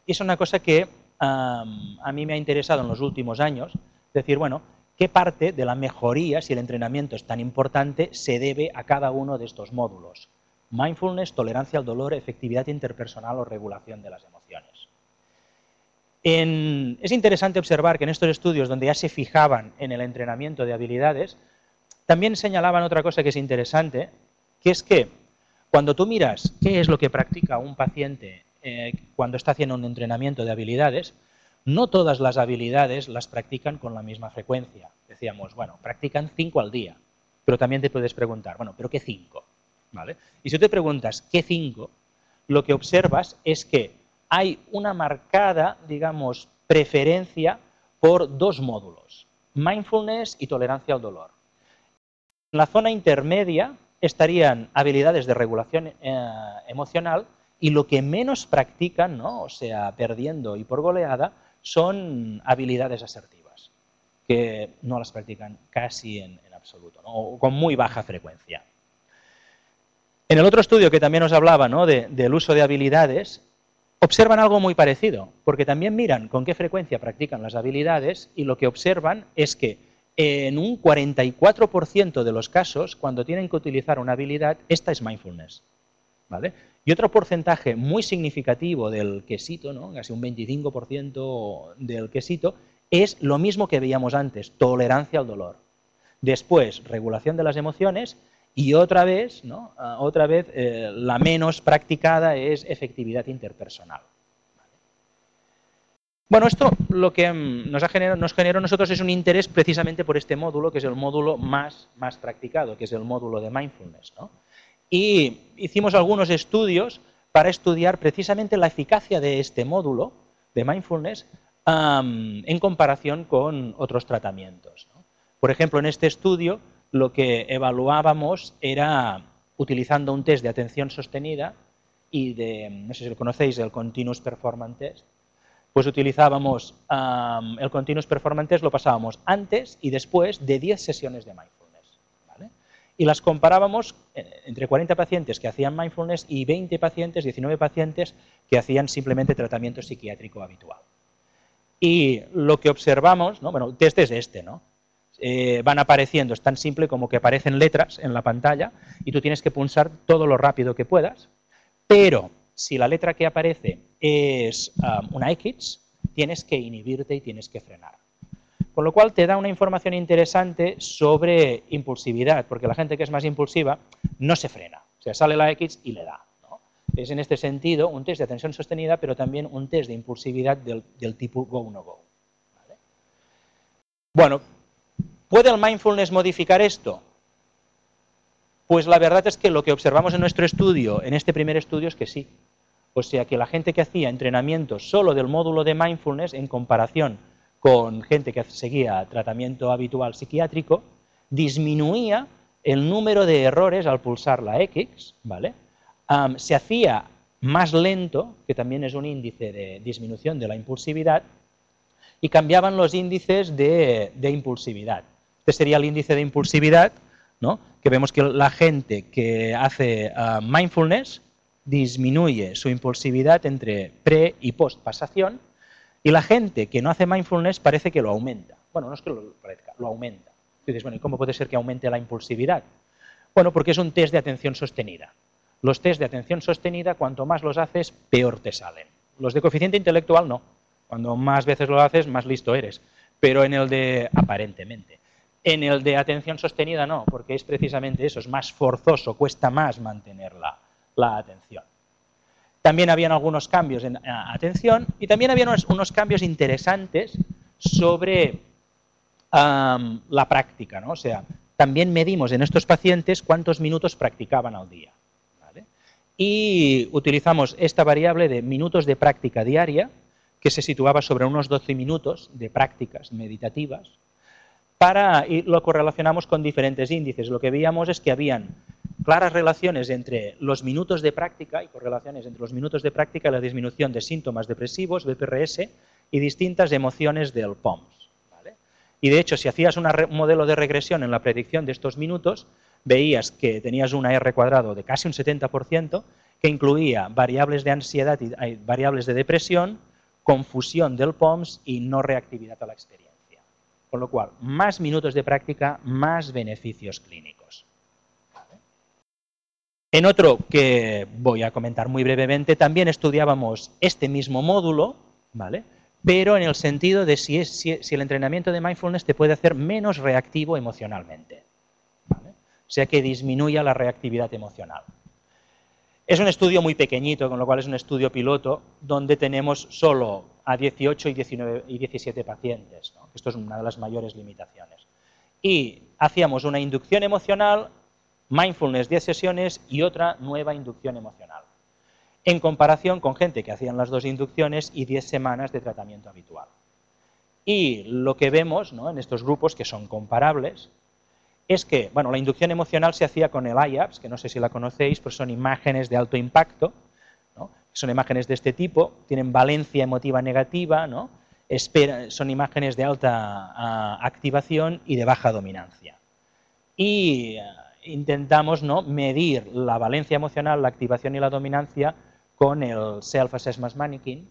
Y es una cosa que a mí me ha interesado en los últimos años, decir, bueno, ¿qué parte de la mejoría, si el entrenamiento es tan importante, se debe a cada uno de estos módulos? Mindfulness, tolerancia al dolor, efectividad interpersonal o regulación de las emociones. Es interesante observar que en estos estudios donde ya se fijaban en el entrenamiento de habilidades, también señalaban otra cosa que es interesante, que es que cuando tú miras qué es lo que practica un paciente cuando está haciendo un entrenamiento de habilidades, no todas las habilidades las practican con la misma frecuencia. Decíamos, bueno, practican 5 al día, pero también te puedes preguntar, bueno, ¿pero qué 5? ¿Vale? Y si te preguntas qué 5, lo que observas es que hay una marcada, digamos, preferencia por 2 módulos, mindfulness y tolerancia al dolor. En la zona intermedia estarían habilidades de regulación emocional y lo que menos practican, ¿no?, o sea, perdiendo y por goleada, son habilidades asertivas, que no las practican casi en absoluto, ¿no?, o con muy baja frecuencia. En el otro estudio que también os hablaba, ¿no?, del uso de habilidades, observan algo muy parecido, porque también miran con qué frecuencia practican las habilidades y lo que observan es que en un 44% de los casos, cuando tienen que utilizar una habilidad, esta es mindfulness, ¿vale? Y otro porcentaje muy significativo del quesito, ¿no? Casi un 25% del quesito, es lo mismo que veíamos antes, tolerancia al dolor. Después, regulación de las emociones y otra vez, ¿no? La menos practicada es efectividad interpersonal. Bueno, esto lo que nos generó a nosotros es un interés precisamente por este módulo, que es el módulo más practicado, que es el módulo de mindfulness, ¿no? Y hicimos algunos estudios para estudiar precisamente la eficacia de este módulo de mindfulness en comparación con otros tratamientos, ¿no? Por ejemplo, en este estudio lo que evaluábamos era utilizando un test de atención sostenida y no sé si lo conocéis, el Continuous Performance Test. Pues utilizábamos el Continuous Performance Test, lo pasábamos antes y después de 10 sesiones de mindfulness, ¿vale? Y las comparábamos entre 40 pacientes que hacían mindfulness y 20 pacientes, 19 pacientes que hacían simplemente tratamiento psiquiátrico habitual. Y lo que observamos, ¿no? Bueno, el test es este, ¿no? Van apareciendo, es tan simple como que aparecen letras en la pantalla y tú tienes que pulsar todo lo rápido que puedas, pero si la letra que aparece es una X, tienes que inhibirte y tienes que frenar. Con lo cual te da una información interesante sobre impulsividad, porque la gente que es más impulsiva no se frena, o sea, sale la X y le da, ¿no? Es en este sentido un test de atención sostenida, pero también un test de impulsividad del tipo go, no go, ¿vale? Bueno, ¿puede el mindfulness modificar esto? Pues la verdad es que lo que observamos en nuestro estudio, en este primer estudio, es que sí. O sea que la gente que hacía entrenamiento solo del módulo de mindfulness en comparación con gente que seguía tratamiento habitual psiquiátrico, disminuía el número de errores al pulsar la X, ¿vale? Se hacía más lento, que también es un índice de disminución de la impulsividad, y cambiaban los índices de impulsividad. Este sería el índice de impulsividad, ¿no? Que vemos que la gente que hace mindfulness disminuye su impulsividad entre pre y post pasación, y la gente que no hace mindfulness parece que lo aumenta. Bueno, no es que lo parezca, lo aumenta. Y dices, bueno, ¿y cómo puede ser que aumente la impulsividad? Bueno, porque es un test de atención sostenida. Los test de atención sostenida, cuanto más los haces, peor te salen. Los de coeficiente intelectual no. Cuando más veces lo haces, más listo eres. Pero en el de, aparentemente, en el de atención sostenida no, porque es precisamente eso, es más forzoso, cuesta más mantener la atención. También habían algunos cambios en atención y también había unos cambios interesantes sobre la práctica, ¿no? O sea, también medimos en estos pacientes cuántos minutos practicaban al día, ¿vale? Y utilizamos esta variable de minutos de práctica diaria, que se situaba sobre unos 12 minutos de prácticas meditativas, y lo correlacionamos con diferentes índices. Lo que veíamos es que habían claras relaciones entre los minutos de práctica y correlaciones entre los minutos de práctica y la disminución de síntomas depresivos, BPRS, y distintas emociones del POMS, ¿vale? Y de hecho, si hacías un modelo de regresión en la predicción de estos minutos, veías que tenías una R cuadrado de casi un 70%, que incluía variables de ansiedad y variables de depresión, confusión del POMS y no reactividad a la experiencia. Con lo cual, más minutos de práctica, más beneficios clínicos. En otro que voy a comentar muy brevemente, también estudiábamos este mismo módulo, ¿vale? Pero en el sentido de si el entrenamiento de mindfulness te puede hacer menos reactivo emocionalmente, ¿vale? O sea, que disminuya la reactividad emocional. Es un estudio muy pequeñito, con lo cual es un estudio piloto, donde tenemos solo a 18 y 17 pacientes, ¿no? Esto es una de las mayores limitaciones. Y hacíamos una inducción emocional, mindfulness 10 sesiones y otra nueva inducción emocional, en comparación con gente que hacían las dos inducciones y 10 semanas de tratamiento habitual. Y lo que vemos, ¿no?, en estos grupos, que son comparables, es que, bueno, la inducción emocional se hacía con el IAPS, que no sé si la conocéis, pues son imágenes de alto impacto, ¿no? Son imágenes de este tipo, tienen valencia emotiva negativa, ¿no? Son imágenes de alta activación y de baja dominancia. Y intentamos, ¿no?, medir la valencia emocional, la activación y la dominancia con el Self-Assessment Mannequin,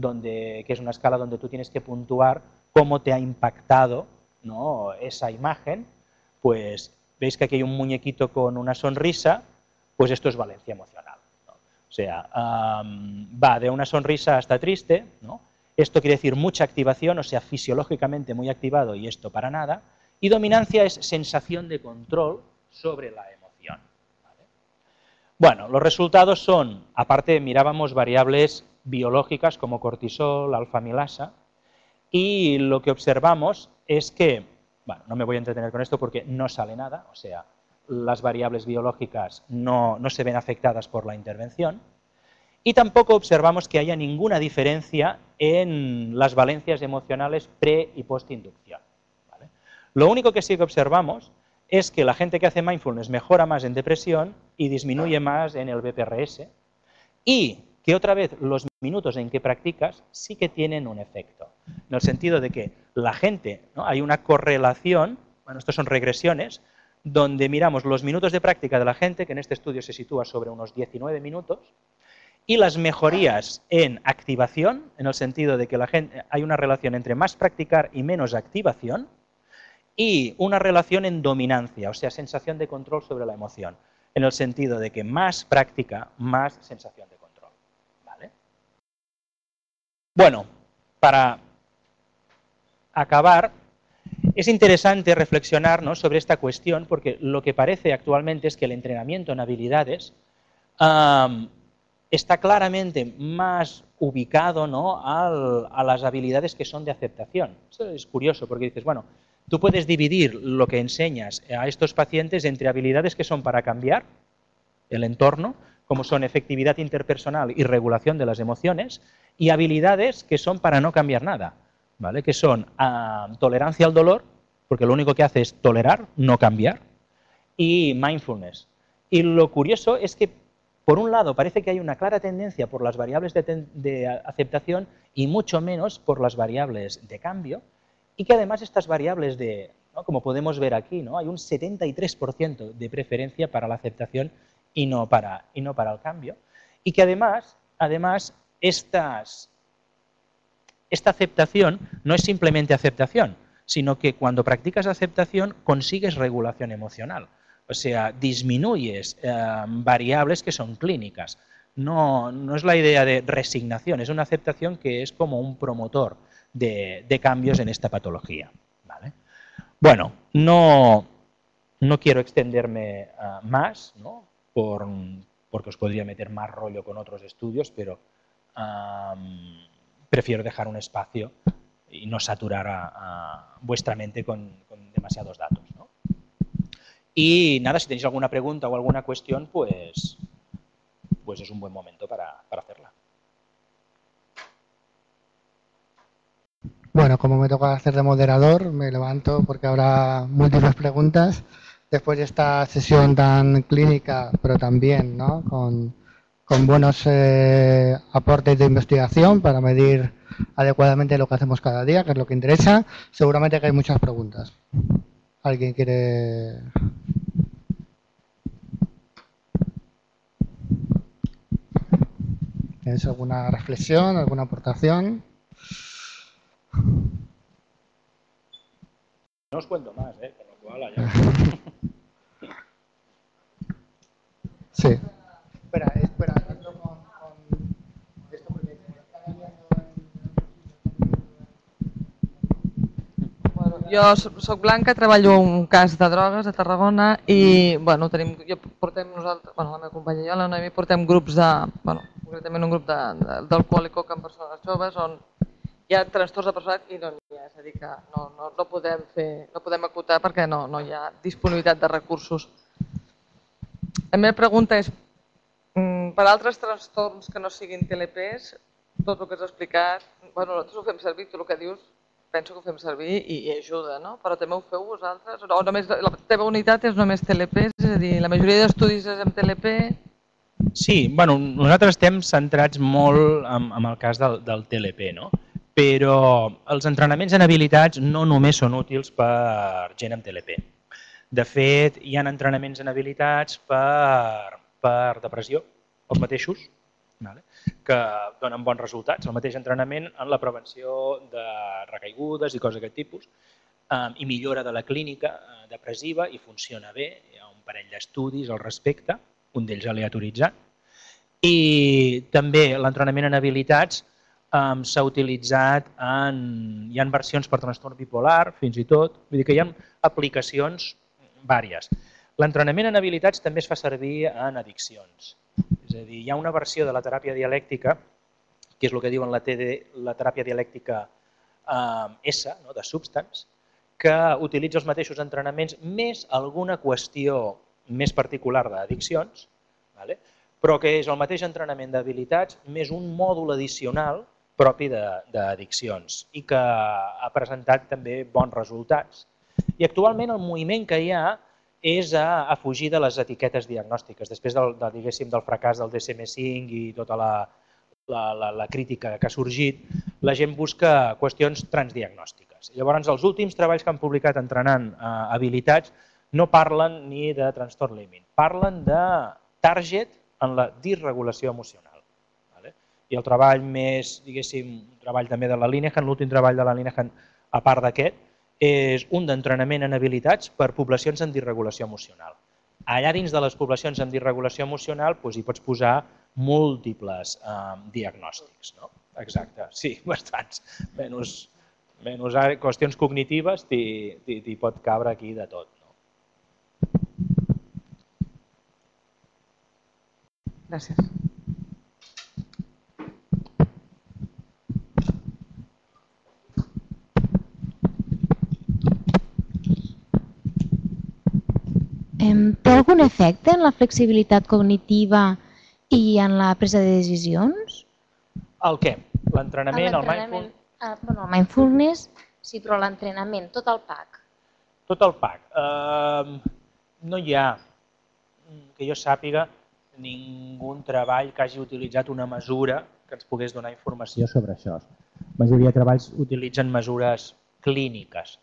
que es una escala donde tú tienes que puntuar cómo te ha impactado ¿no?, esa imagen, pues veis que aquí hay un muñequito con una sonrisa, pues esto es valencia emocional, ¿no? O sea, va de una sonrisa hasta triste, ¿no? Esto quiere decir mucha activación, o sea, fisiológicamente muy activado y esto para nada. Y dominancia es sensación de control sobre la emoción. ¿Vale? Bueno, los resultados son, aparte mirábamos variables biológicas como cortisol, alfa-amilasa, y lo que observamos es que, bueno, no me voy a entretener con esto porque no sale nada, o sea, las variables biológicas no se ven afectadas por la intervención, y tampoco observamos que haya ninguna diferencia en las valencias emocionales pre- y post-inducción. ¿Vale? Lo único que sí que observamos es que la gente que hace mindfulness mejora más en depresión y disminuye más en el BPRS, y que otra vez los minutos en que practicas sí que tienen un efecto, en el sentido de que la gente, ¿no?, hay una correlación, bueno, estos son regresiones, donde miramos los minutos de práctica de la gente, que en este estudio se sitúa sobre unos 19 minutos, y las mejorías en activación, en el sentido de que la gente, hay una relación entre más practicar y menos activación, y una relación en dominancia, o sea, sensación de control sobre la emoción, en el sentido de que más práctica, más sensación de control. ¿Vale? Bueno, para acabar, es interesante reflexionar, ¿no?, sobre esta cuestión, porque lo que parece actualmente es que el entrenamiento en habilidades está claramente más ubicado, ¿no?, a las habilidades que son de aceptación. Eso es curioso, porque dices, bueno, tú puedes dividir lo que enseñas a estos pacientes entre habilidades que son para cambiar el entorno, como son efectividad interpersonal y regulación de las emociones, y habilidades que son para no cambiar nada, ¿vale?, que son tolerancia al dolor, porque lo único que hace es tolerar, no cambiar, y mindfulness. Y lo curioso es que, por un lado, parece que hay una clara tendencia por las variables de aceptación y mucho menos por las variables de cambio, y que además estas variables ¿no?, como podemos ver aquí, ¿no?, hay un 73% de preferencia para la aceptación y no para el cambio, y que además esta aceptación no es simplemente aceptación, sino que cuando practicas aceptación consigues regulación emocional. O sea, disminuyes variables que son clínicas. No es la idea de resignación, es una aceptación que es como un promotor de cambios en esta patología. ¿Vale? Bueno, no quiero extenderme más, ¿no?, porque os podría meter más rollo con otros estudios, pero prefiero dejar un espacio y no saturar a vuestra mente con demasiados datos, ¿no? Y nada, si tenéis alguna pregunta o alguna cuestión, pues es un buen momento para hacerla. Bueno, como me toca hacer de moderador, me levanto porque habrá múltiples preguntas. Después de esta sesión tan clínica, pero también, ¿no?, con buenos aportes de investigación para medir adecuadamente lo que hacemos cada día, que es lo que interesa, seguramente que hay muchas preguntas. ¿Alguien quiere...? ¿Tienes alguna reflexión, alguna aportación? No os cuento más, con lo cual allá. Sí. Espera, hazlo con esto porque bueno, jo soc Blanca, treballo a un cas de drogues a Tarragona i bueno, portem nosaltres, la meva companya i jo, la Noemi, portem grups de, concretament un grup d'alcohol i coca en persones joves on hi ha trastorns de personalitat i no n'hi ha, és a dir que no podem acotar perquè no hi ha disponibilitat de recursos. La meva pregunta és, per altres trastorns que no siguin TLPs, tot el que has explicat, nosaltres ho fem servir, tu el que dius, penso que ho fem servir i ajuda, no? Però també ho feu vosaltres? O només la teva unitat és només TLP? És a dir, la majoria d'estudis és amb TLP? Sí, bueno, nosaltres estem centrats molt en el cas del TLP, no? Però els entrenaments en habilitats no només són útils per gent amb TLP. De fet, hi ha entrenaments en habilitats per depressió, els mateixos, que donen bons resultats. El mateix entrenament en la prevenció de recaigudes i coses d'aquest tipus. i millora de la clínica depressiva i funciona bé. Hi ha un parell d'estudis al respecte, un d'ells aleatoritzat. I també l'entrenament en habilitats s'ha utilitzat hi ha versions per trastorn bipolar, fins i tot, vull dir que hi ha aplicacions vàries. L'entrenament en habilitats també es fa servir en addiccions. És a dir, hi ha una versió de la teràpia dialèctica, que és el que diuen la teràpia dialèctica S, de Substance, que utilitza els mateixos entrenaments més alguna qüestió més particular d'addiccions, però que és el mateix entrenament d'habilitats més un mòdul addicional propi d'addiccions i que ha presentat també bons resultats. I actualment el moviment que hi ha és a fugir de les etiquetes diagnòstiques. Després del fracàs del DSM-5 i tota la crítica que ha sorgit, la gent busca qüestions transdiagnòstiques. Llavors, els últims treballs que han publicat entrenant habilitats no parlen ni de trastorn límit, parlen de target en la disregulació emocional. I el treball més, diguéssim, un treball també de la Linehan, l'últim treball de la Linehan, a part d'aquest, és un d'entrenament en habilitats per poblacions amb disregulació emocional. Allà dins de les poblacions amb disregulació emocional hi pots posar múltiples diagnòstics. Exacte, sí, bastants. Menys qüestions cognitives t'hi pot cabre aquí de tot. Gràcies. Té algun efecte en la flexibilitat cognitiva i en la presa de decisions? El què? L'entrenament, el mindfulness? El mindfulness, sí, però l'entrenament, tot el PAC. Tot el PAC. No hi ha, que jo sàpiga, ningú treball que hagi utilitzat una mesura que ens pogués donar informació sobre això. La majoria de treballs utilitzen mesures clíniques.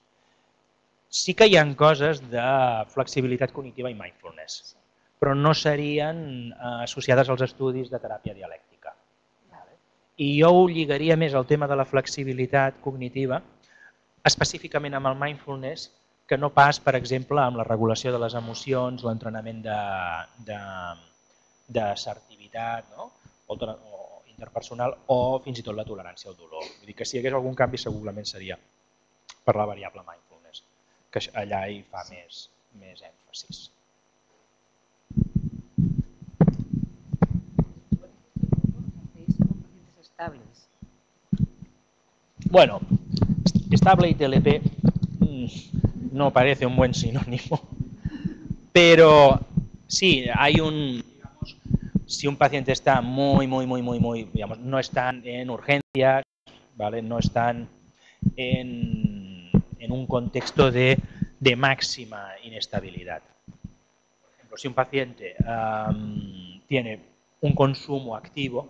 Sí que hi ha coses de flexibilitat cognitiva i mindfulness, però no serien associades als estudis de teràpia dialèctica. I jo ho lligaria més al tema de la flexibilitat cognitiva, específicament amb el mindfulness, que no pas, per exemple, amb la regulació de les emocions, l'entrenament d'assertivitat o interpersonal o fins i tot la tolerància al dolor. Vull dir que si hi hagués algun canvi segurament seria per la variable mindfulness, que allà hi fa més èmfasis. Bueno, estable y TLP no parece un buen sinónimo, pero sí, hay digamos, si un paciente está muy, digamos, no están en urgencias, ¿vale? No están en un contexto de máxima inestabilidad. Por ejemplo, si un paciente tiene un consumo activo,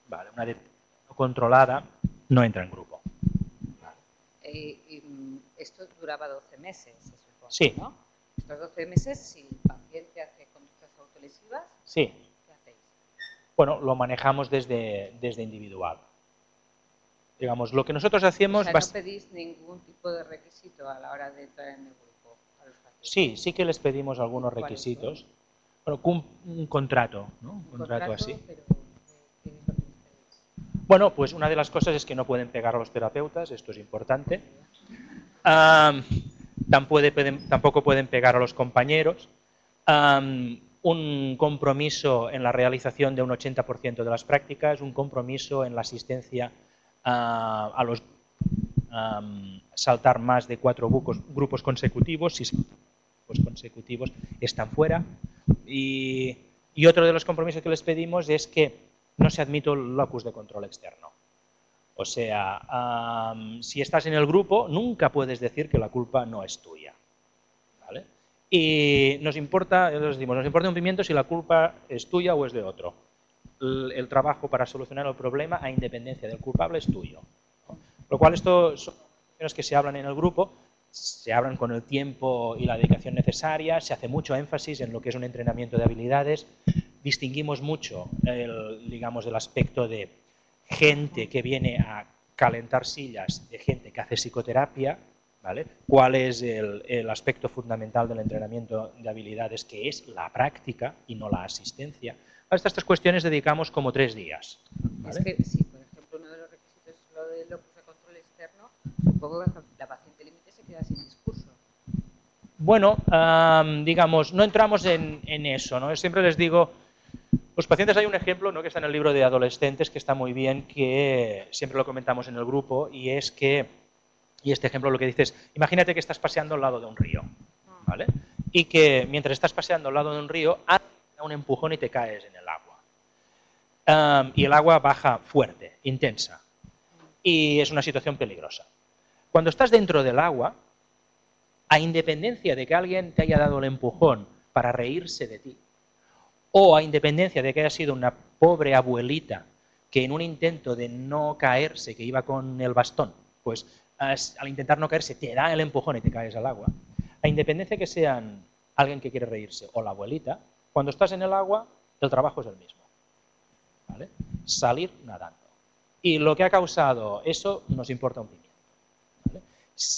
¿vale? Una depresión controlada, no entra en grupo. Esto duraba 12 meses, se supone, sí. ¿no? Estos 12 meses, si el paciente hace conductas autolesivas, sí. ¿Qué hacéis? Bueno, lo manejamos desde individual. Digamos, lo que nosotros hacemos... O sea, ¿no pedís ningún tipo de requisito a la hora de entrar en el grupo a los pacientes? Sí que les pedimos algunos requisitos. Bueno, un contrato, ¿no? Un contrato así. Pero, ¿qué es lo que pedís? Bueno, pues una de las cosas es que no pueden pegar a los terapeutas, esto es importante. Tampoco pueden pegar a los compañeros. Un compromiso en la realización de un 80% de las prácticas, un compromiso en la asistencia a los saltar más de 4 grupos consecutivos, si son grupos consecutivos están fuera. Y otro de los compromisos que les pedimos es que no se admite el locus de control externo. O sea, si estás en el grupo, nunca puedes decir que la culpa no es tuya. ¿Vale? Y nos importa un pimiento si la culpa es tuya o es de otro. El trabajo para solucionar el problema a independencia del culpable es tuyo. ¿No? Lo cual esto son cuestiones que se hablan en el grupo, se hablan con el tiempo y la dedicación necesaria, se hace mucho énfasis en lo que es un entrenamiento de habilidades, distinguimos mucho digamos, el aspecto de gente que viene a calentar sillas, de gente que hace psicoterapia, ¿vale? ¿Cuál es el aspecto fundamental del entrenamiento de habilidades, que es la práctica y no la asistencia? A estas cuestiones dedicamos como 3 días. ¿Vale? Es que si, por ejemplo, uno de los requisitos es lo de locus de control externo, supongo que la paciente límite se queda sin discurso. Bueno, digamos, no entramos en eso, ¿no? Siempre les digo, los pacientes, hay un ejemplo, ¿no?, que está en el libro de adolescentes, que está muy bien, que siempre lo comentamos en el grupo, y es que, y este ejemplo lo que dice es, imagínate que estás paseando al lado de un río, ¿vale? Y que mientras estás paseando al lado de un río, da un empujón y te caes en el agua. Y el agua baja fuerte, intensa, y es una situación peligrosa. Cuando estás dentro del agua, a independencia de que alguien te haya dado el empujón para reírse de ti, o a independencia de que haya sido una pobre abuelita que en un intento de no caerse, que iba con el bastón, pues al intentar no caerse te da el empujón y te caes al agua, a independencia de que sean alguien que quiere reírse o la abuelita, cuando estás en el agua el trabajo es el mismo, ¿vale? Salir nadando. Y lo que ha causado eso nos importa un pimiento, ¿vale?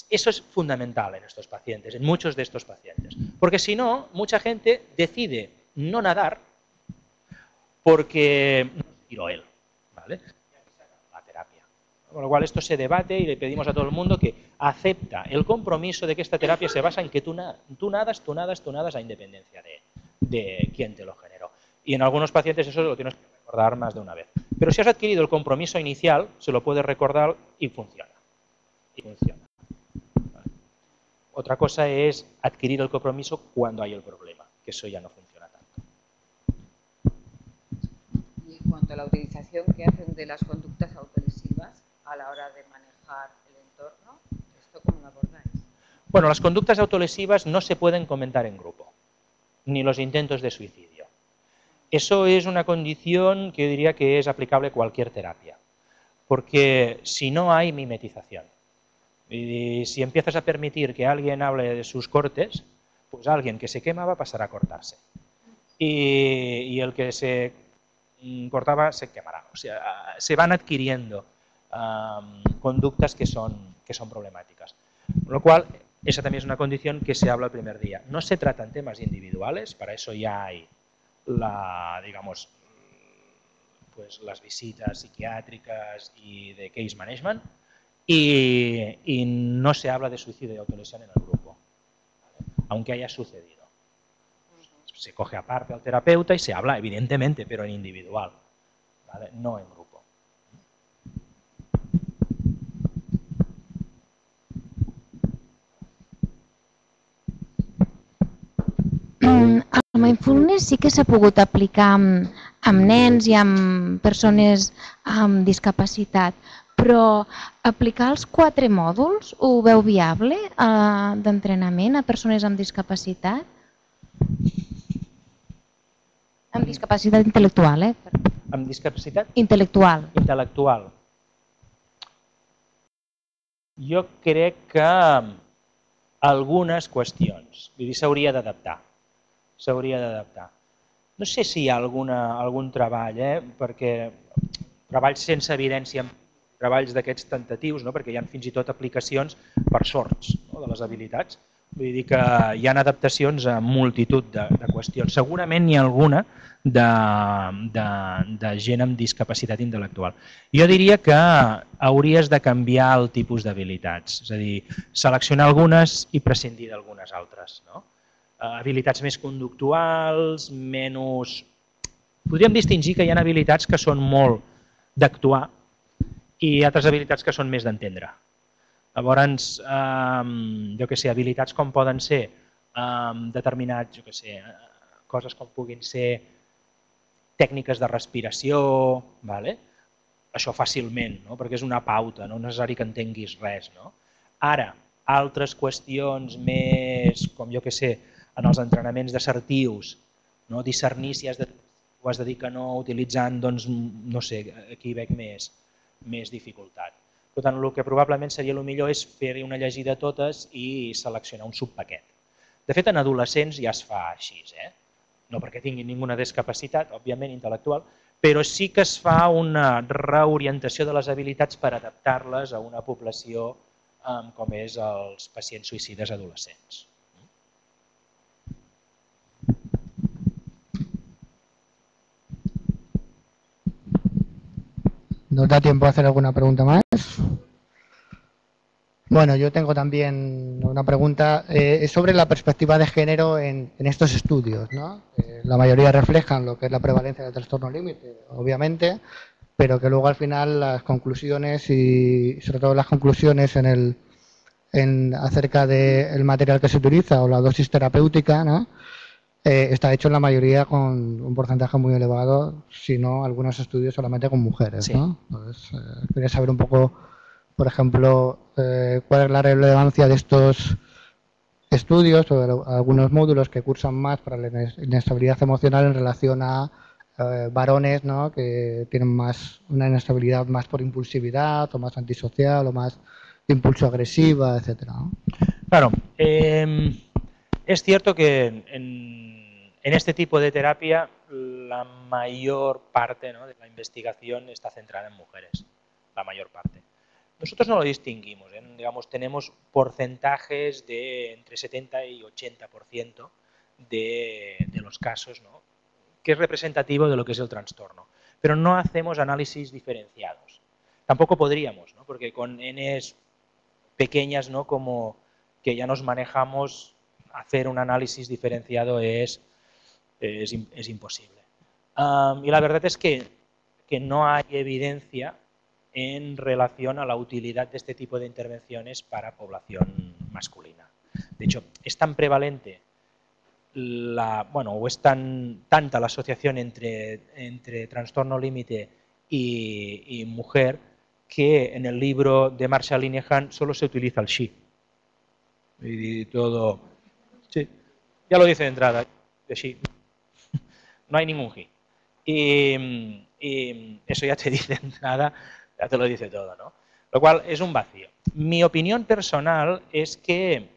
Eso es fundamental en estos pacientes, en muchos de estos pacientes, porque si no, mucha gente decide no nadar porque no se tiró él, ¿vale? La terapia. Con lo cual esto se debate y le pedimos a todo el mundo que acepta el compromiso de que esta terapia se basa en que tú nadas a independencia de quién te lo generó. Y en algunos pacientes eso lo tienes que recordar más de una vez. Pero si has adquirido el compromiso inicial, se lo puedes recordar y funciona. ¿Vale? Otra cosa es adquirir el compromiso cuando hay el problema, que eso ya no funciona tanto. Y en cuanto a la utilización que hacen de las conductas autolesivas a la hora de manejar el entorno, ¿esto cómo lo abordáis? Bueno, las conductas autolesivas no se pueden comentar en grupo, ni los intentos de suicidio. Eso es una condición que yo diría que es aplicable a cualquier terapia, porque si no hay mimetización, y si empiezas a permitir que alguien hable de sus cortes, pues alguien que se quema va a pasar a cortarse. Y el que se cortaba se quemará. O sea, se van adquiriendo conductas que son problemáticas. Con lo cual, esa también es una condición que se habla el primer día. No se tratan temas individuales, para eso ya hay digamos, pues las visitas psiquiátricas y de case management, y no se habla de suicidio y autolesión en el grupo, ¿vale? Aunque haya sucedido. Se coge aparte al terapeuta y se habla, evidentemente, pero en individual, ¿vale? No en grupo. El mindfulness sí que s'ha pogut aplicar amb nens i amb persones amb discapacitat, però aplicar els 4 mòduls ho veu viable d'entrenament a persones amb discapacitat? Amb discapacitat intel·lectual, Amb discapacitat? Intel·lectual. Intel·lectual. Jo crec que algunes qüestions, vull dir, s'hauria d'adaptar. No sé si hi ha algun treball, perquè treballs sense evidència, treballs d'aquests tentatius, no? Perquè hi ha fins i tot aplicacions per sorts, no? De les habilitats. Vull dir que hi ha adaptacions a multitud de qüestions. Segurament n'hi ha alguna de gent amb discapacitat intel·lectual. Jo diria que hauries de canviar el tipus d'habilitats, és a dir, seleccionar algunes i prescindir d'algunes altres, no? Habilitats més conductuals, menys... Podríem distingir que hi ha habilitats que són molt d'actuar i altres habilitats que són més d'entendre. Llavors, jo què sé, habilitats com poden ser determinats, jo què sé, coses com puguin ser tècniques de respiració, això fàcilment, perquè és una pauta, no és necessari que entenguis res. Ara, altres qüestions més, com jo què sé, en els entrenaments assertius, discernir si has de dir que no utilitzant, doncs, no sé, aquí veig més dificultat. Per tant, el que probablement seria el millor és fer-hi una llegida a totes i seleccionar un subpaquet. De fet, en adolescents ja es fa així, no perquè tinguin ninguna discapacitat, òbviament, intel·lectual, però sí que es fa una reorientació de les habilitats per adaptar-les a una població com és els pacients suïcides adolescents. ¿Nos da tiempo a hacer alguna pregunta más? Bueno, yo tengo también una pregunta sobre la perspectiva de género en estos estudios, ¿no? La mayoría reflejan lo que es la prevalencia del trastorno límite, obviamente, pero que luego al final las conclusiones y sobre todo las conclusiones acerca del material que se utiliza o la dosis terapéutica, ¿no? Está hecho en la mayoría con un porcentaje muy elevado, si no algunos estudios solamente con mujeres, Sí. ¿no? Entonces, quería saber un poco, por ejemplo, cuál es la relevancia de estos estudios o algunos módulos que cursan más para la inestabilidad emocional en relación a varones, ¿no? Que tienen una inestabilidad más por impulsividad o más antisocial o más de impulso agresiva, etcétera, ¿no? Claro, es cierto que en este tipo de terapia la mayor parte, ¿no?, de la investigación está centrada en mujeres, la mayor parte. Nosotros no lo distinguimos, ¿eh? Digamos, tenemos porcentajes de entre 70 y 80% de los casos, ¿no?, que es representativo de lo que es el trastorno, pero no hacemos análisis diferenciados. Tampoco podríamos, ¿no?, porque con Ns pequeñas, ¿no?, como que ya nos manejamos, hacer un análisis diferenciado es imposible. Y la verdad es que no hay evidencia en relación a la utilidad de este tipo de intervenciones para población masculina. De hecho, es tan prevalente o es tanta la asociación entre trastorno límite y mujer que en el libro de Marshall Linehan solo se utiliza el she. Y todo, sí, ya lo dice de entrada, de she. No hay ningún he. Y eso ya te dice de entrada, ya te lo dice todo, ¿no? Lo cual es un vacío. Mi opinión personal es que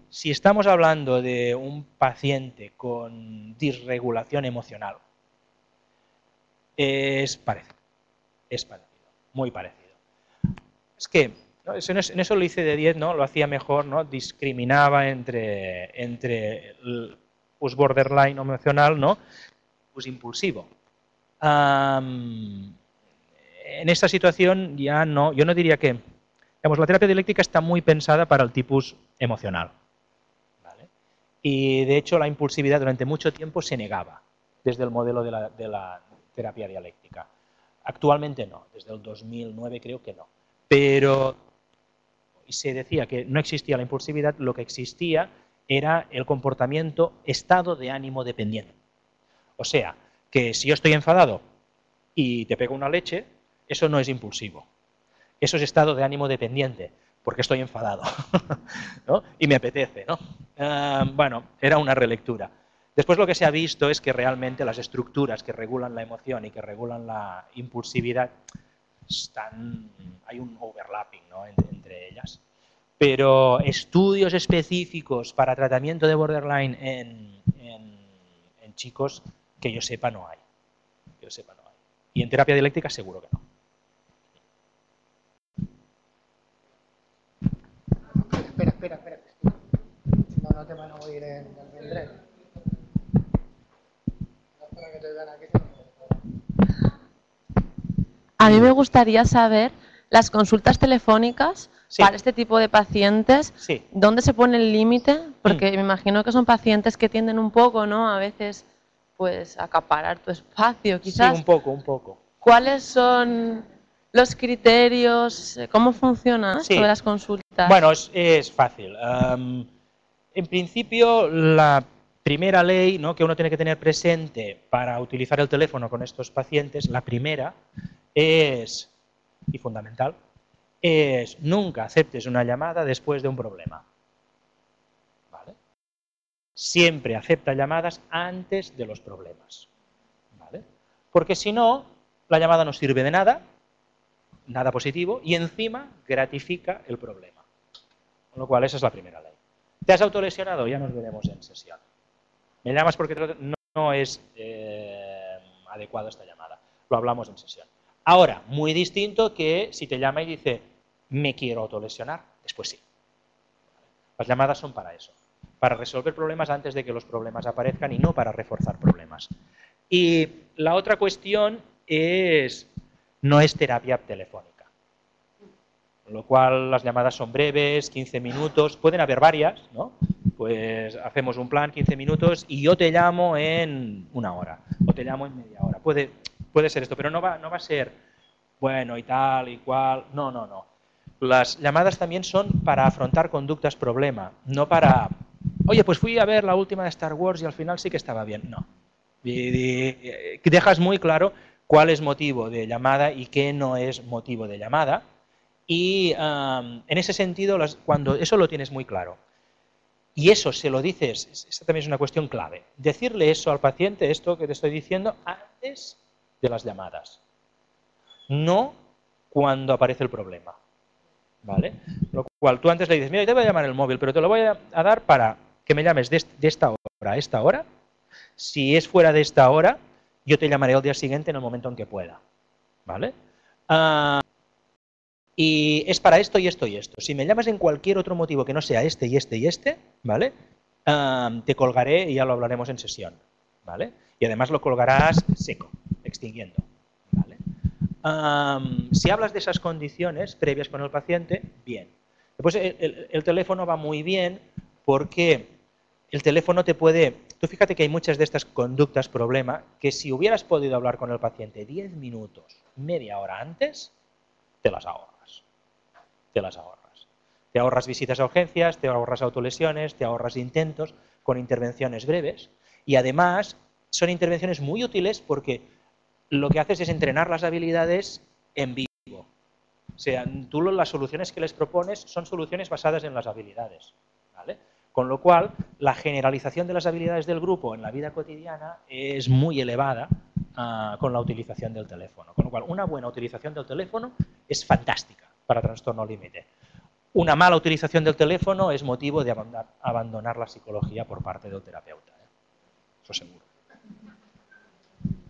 si estamos hablando de un paciente con disregulación emocional, es parecido, muy parecido. Es que ¿no? En eso lo hice de 10, ¿no? Lo hacía mejor, ¿no? Discriminaba entre el pues borderline emocional, ¿no? Pues impulsivo. En esta situación ya no, yo no diría que, digamos, la terapia dialéctica está muy pensada para el tipus emocional, ¿vale? Y de hecho la impulsividad durante mucho tiempo se negaba desde el modelo de la terapia dialéctica. Actualmente no, desde el 2009 creo que no, pero se decía que no existía la impulsividad, lo que existía era el comportamiento estado de ánimo dependiente. O sea, que si yo estoy enfadado y te pego una leche, eso no es impulsivo. Eso es estado de ánimo dependiente, porque estoy enfadado, ¿no? Y me apetece, ¿no? Bueno, era una relectura. Después lo que se ha visto es que realmente las estructuras que regulan la emoción y que regulan la impulsividad hay un overlapping, ¿no?, entre ellas. Pero estudios específicos para tratamiento de borderline en chicos, que yo sepa, no hay. Y en terapia dialéctica seguro que no. Espera. No te van a oír en el vendrell. Para que te vean aquí. A mí me gustaría saber las consultas telefónicas Sí. para este tipo de pacientes, Sí. ¿dónde se pone el límite? Porque me imagino que son pacientes que tienden un poco, ¿no?, a veces, pues, a acaparar tu espacio, quizás. Sí, un poco. ¿Cuáles son los criterios? ¿Cómo funciona Sí. esto de las consultas? Bueno, es fácil. En principio, la primera ley, ¿no?, que uno tiene que tener presente para utilizar el teléfono con estos pacientes, la primera es, y fundamental, es nunca aceptes una llamada después de un problema. ¿Vale? Siempre acepta llamadas antes de los problemas. ¿Vale? Porque si no, la llamada no sirve de nada, nada positivo, y encima gratifica el problema. Con lo cual, esa es la primera ley. ¿Te has autolesionado? Ya nos veremos en sesión. Me llamas porque no es adecuada esta llamada. Lo hablamos en sesión. Ahora, muy distinto que si te llama y dice, ¿Me quiero autolesionar? Después sí. Las llamadas son para eso, para resolver problemas antes de que los problemas aparezcan y no para reforzar problemas. Y la otra cuestión no es terapia telefónica, con lo cual las llamadas son breves, 15 minutos, pueden haber varias, ¿no? Pues hacemos un plan, 15 minutos, y yo te llamo en 1 hora, o te llamo en media hora. Puede ser esto, pero no va a ser, bueno, y tal, y cual, no. Las llamadas también son para afrontar conductas problema, no para, oye, pues fui a ver la última de Star Wars y al final sí que estaba bien, no. Dejas muy claro cuál es motivo de llamada y qué no es motivo de llamada, y en ese sentido, cuando eso lo tienes muy claro, y eso se lo dices, esta también es una cuestión clave, decirle eso al paciente, esto que te estoy diciendo, antes de las llamadas, no cuando aparece el problema, ¿vale? Lo cual tú antes le dices, mira, yo te voy a llamar el móvil, pero te lo voy a dar para que me llames de esta hora a esta hora. Si es fuera de esta hora, yo te llamaré al día siguiente en el momento en que pueda, ¿vale? Y es para esto y esto y esto. Si me llamas en cualquier otro motivo que no sea este y este y este, ¿vale? Te colgaré y ya lo hablaremos en sesión, ¿vale? Y además lo colgarás seco, extinguiendo, ¿vale? Si hablas de esas condiciones previas con el paciente, bien. Después el teléfono va muy bien porque el teléfono te puede... Tú fíjate que hay muchas de estas conductas problema que si hubieras podido hablar con el paciente 10 minutos, media hora antes, te las ahorras. Te las ahorras. Te ahorras visitas a urgencias, te ahorras autolesiones, te ahorras intentos con intervenciones breves y además son intervenciones muy útiles porque lo que haces es entrenar las habilidades en vivo. O sea, tú las soluciones que les propones son soluciones basadas en las habilidades, ¿vale? Con lo cual, la generalización de las habilidades del grupo en la vida cotidiana es muy elevada con la utilización del teléfono. Con lo cual, una buena utilización del teléfono es fantástica para trastorno límite. Una mala utilización del teléfono es motivo de abandonar la psicología por parte del terapeuta, ¿eh? Eso seguro.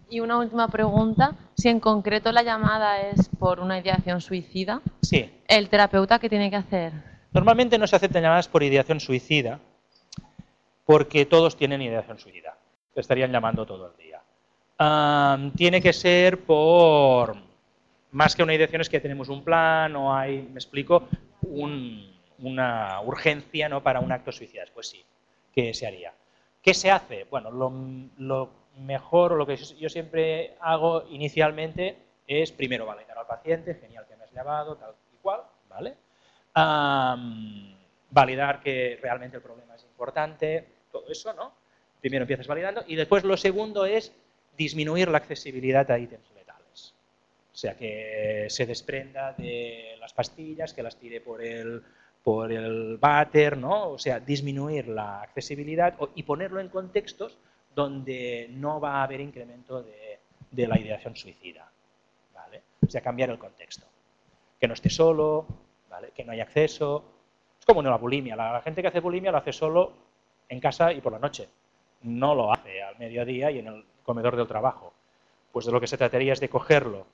Y una última pregunta, si en concreto la llamada es por una ideación suicida, sí. ¿El terapeuta qué tiene que hacer? Normalmente no se aceptan llamadas por ideación suicida porque todos tienen ideación suicida. Te estarían llamando todo el día. Tiene que ser por, más que una ideación, es que tenemos un plan o hay, me explico, una urgencia, ¿no?, para un acto suicida. Pues sí, ¿qué se haría? ¿Qué se hace? Bueno, lo mejor, o lo que yo siempre hago inicialmente es primero validar al paciente, genial que me has llamado, tal y cual, ¿vale? Validar que realmente el problema es importante, todo eso, ¿no? Primero empiezas validando y después lo segundo es disminuir la accesibilidad a ítems letales. O sea, que se desprenda de las pastillas, que las tire por el váter, ¿no? O sea, disminuir la accesibilidad y ponerlo en contextos donde no va a haber incremento de la ideación suicida, ¿vale? O sea, cambiar el contexto. Que no esté solo, ¿vale? Que no haya acceso. Es como en la bulimia. La gente que hace bulimia lo hace solo en casa y por la noche. No lo hace al mediodía y en el comedor del trabajo. Pues de lo que se trataría es de cogerlo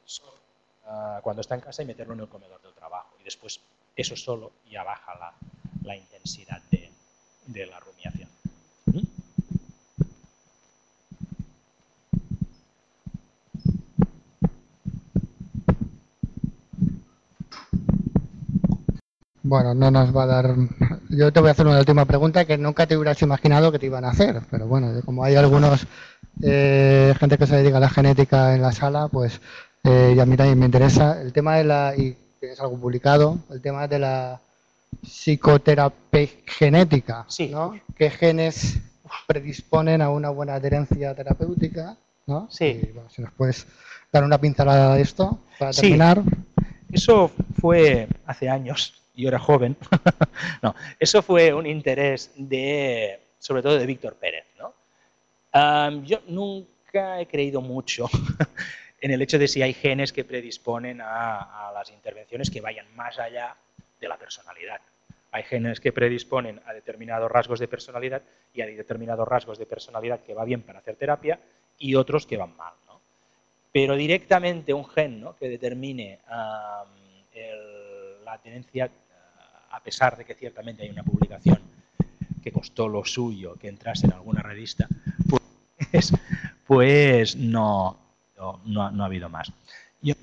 cuando está en casa y meterlo en el comedor del trabajo. Y después eso solo ya baja la intensidad de la rumiación. Bueno, no nos va a dar... Yo te voy a hacer una última pregunta que nunca te hubieras imaginado que te iban a hacer, pero bueno, como hay algunos gente que se dedica a la genética en la sala, pues y a mí también me interesa el tema de y tienes algo publicado, el tema de la psicoterapia genética, sí, ¿no? ¿Qué genes predisponen a una buena adherencia terapéutica, ¿no? Sí. Y, bueno, si nos puedes dar una pincelada de esto para terminar. Eso fue hace años. Yo era joven. No, eso fue un interés sobre todo de Víctor Pérez, ¿no? Yo nunca he creído mucho en el hecho de si hay genes que predisponen a las intervenciones que vayan más allá de la personalidad. Hay genes que predisponen a determinados rasgos de personalidad y hay determinados rasgos de personalidad que va bien para hacer terapia y otros que van mal, ¿no? Pero directamente un gen, ¿no?, que determine la adherencia, a pesar de que ciertamente hay una publicación que costó lo suyo que entrase en alguna revista, pues no ha habido más. Yo,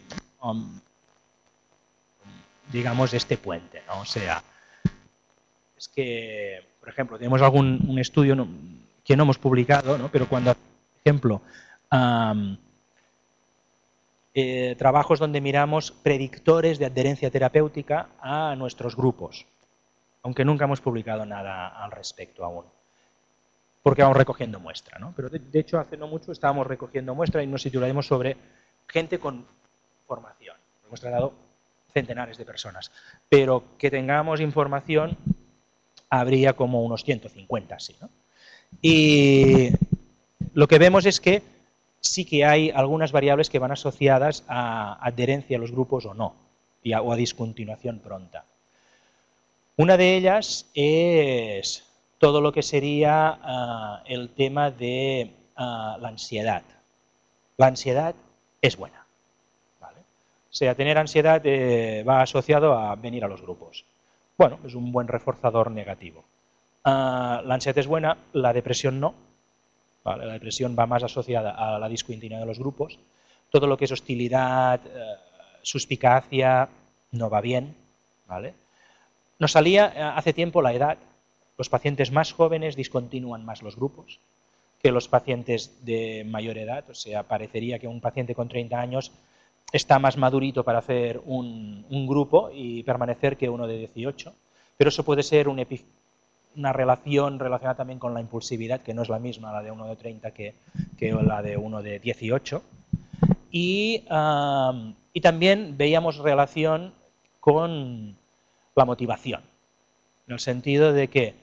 digamos, este puente, ¿no? O sea, es que, por ejemplo, tenemos un estudio que no hemos publicado, ¿no? Pero cuando, por ejemplo, trabajos donde miramos predictores de adherencia terapéutica a nuestros grupos, aunque nunca hemos publicado nada al respecto aún, porque vamos recogiendo muestra, ¿no? Pero de hecho hace no mucho estábamos recogiendo muestra y nos titularemos sobre gente con formación. Hemos tratado centenares de personas, pero que tengamos información habría como unos 150 así, ¿no? Y lo que vemos es que sí que hay algunas variables que van asociadas a adherencia a los grupos o no, o a discontinuación pronta. Una de ellas es todo lo que sería el tema de la ansiedad. La ansiedad es buena, ¿vale? O sea, tener ansiedad va asociado a venir a los grupos. Bueno, es un buen reforzador negativo. La ansiedad es buena, la depresión no. ¿Vale? La depresión va más asociada a la discontinuidad de los grupos. Todo lo que es hostilidad, suspicacia, no va bien, ¿vale? Nos salía hace tiempo la edad. Los pacientes más jóvenes discontinúan más los grupos que los pacientes de mayor edad. O sea, parecería que un paciente con 30 años está más madurito para hacer un grupo y permanecer que uno de 18. Pero eso puede ser una relación relacionada también con la impulsividad, que no es la misma la de uno de 30 que la de uno de 18. Y también veíamos relación con la motivación, en el sentido de que,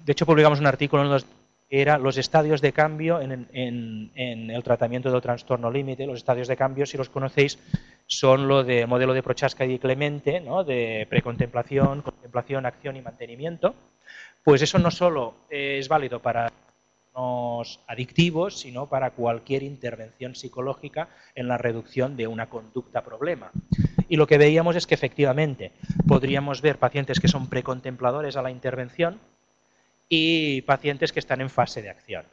de hecho publicamos un artículo en era los estadios de cambio en el tratamiento del trastorno límite. Los estadios de cambio, si los conocéis, son lo de modelo de Prochaska y Clemente, ¿no? De precontemplación, contemplación, acción y mantenimiento. Pues eso no solo es válido para los adictivos, sino para cualquier intervención psicológica en la reducción de una conducta problema. Y lo que veíamos es que efectivamente podríamos ver pacientes que son precontempladores a la intervención y pacientes que están en fase de acción.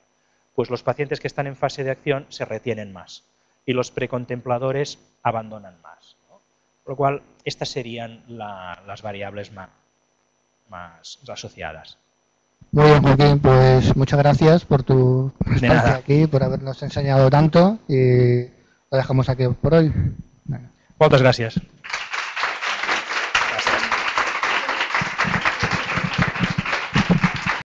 Pues los pacientes que están en fase de acción se retienen más y los precontempladores abandonan más, ¿no? Por lo cual, estas serían las variables más asociadas. Muy bien, Joaquín, pues muchas gracias por tu estancia aquí, por habernos enseñado tanto y lo dejamos aquí por hoy. Muchas gracias.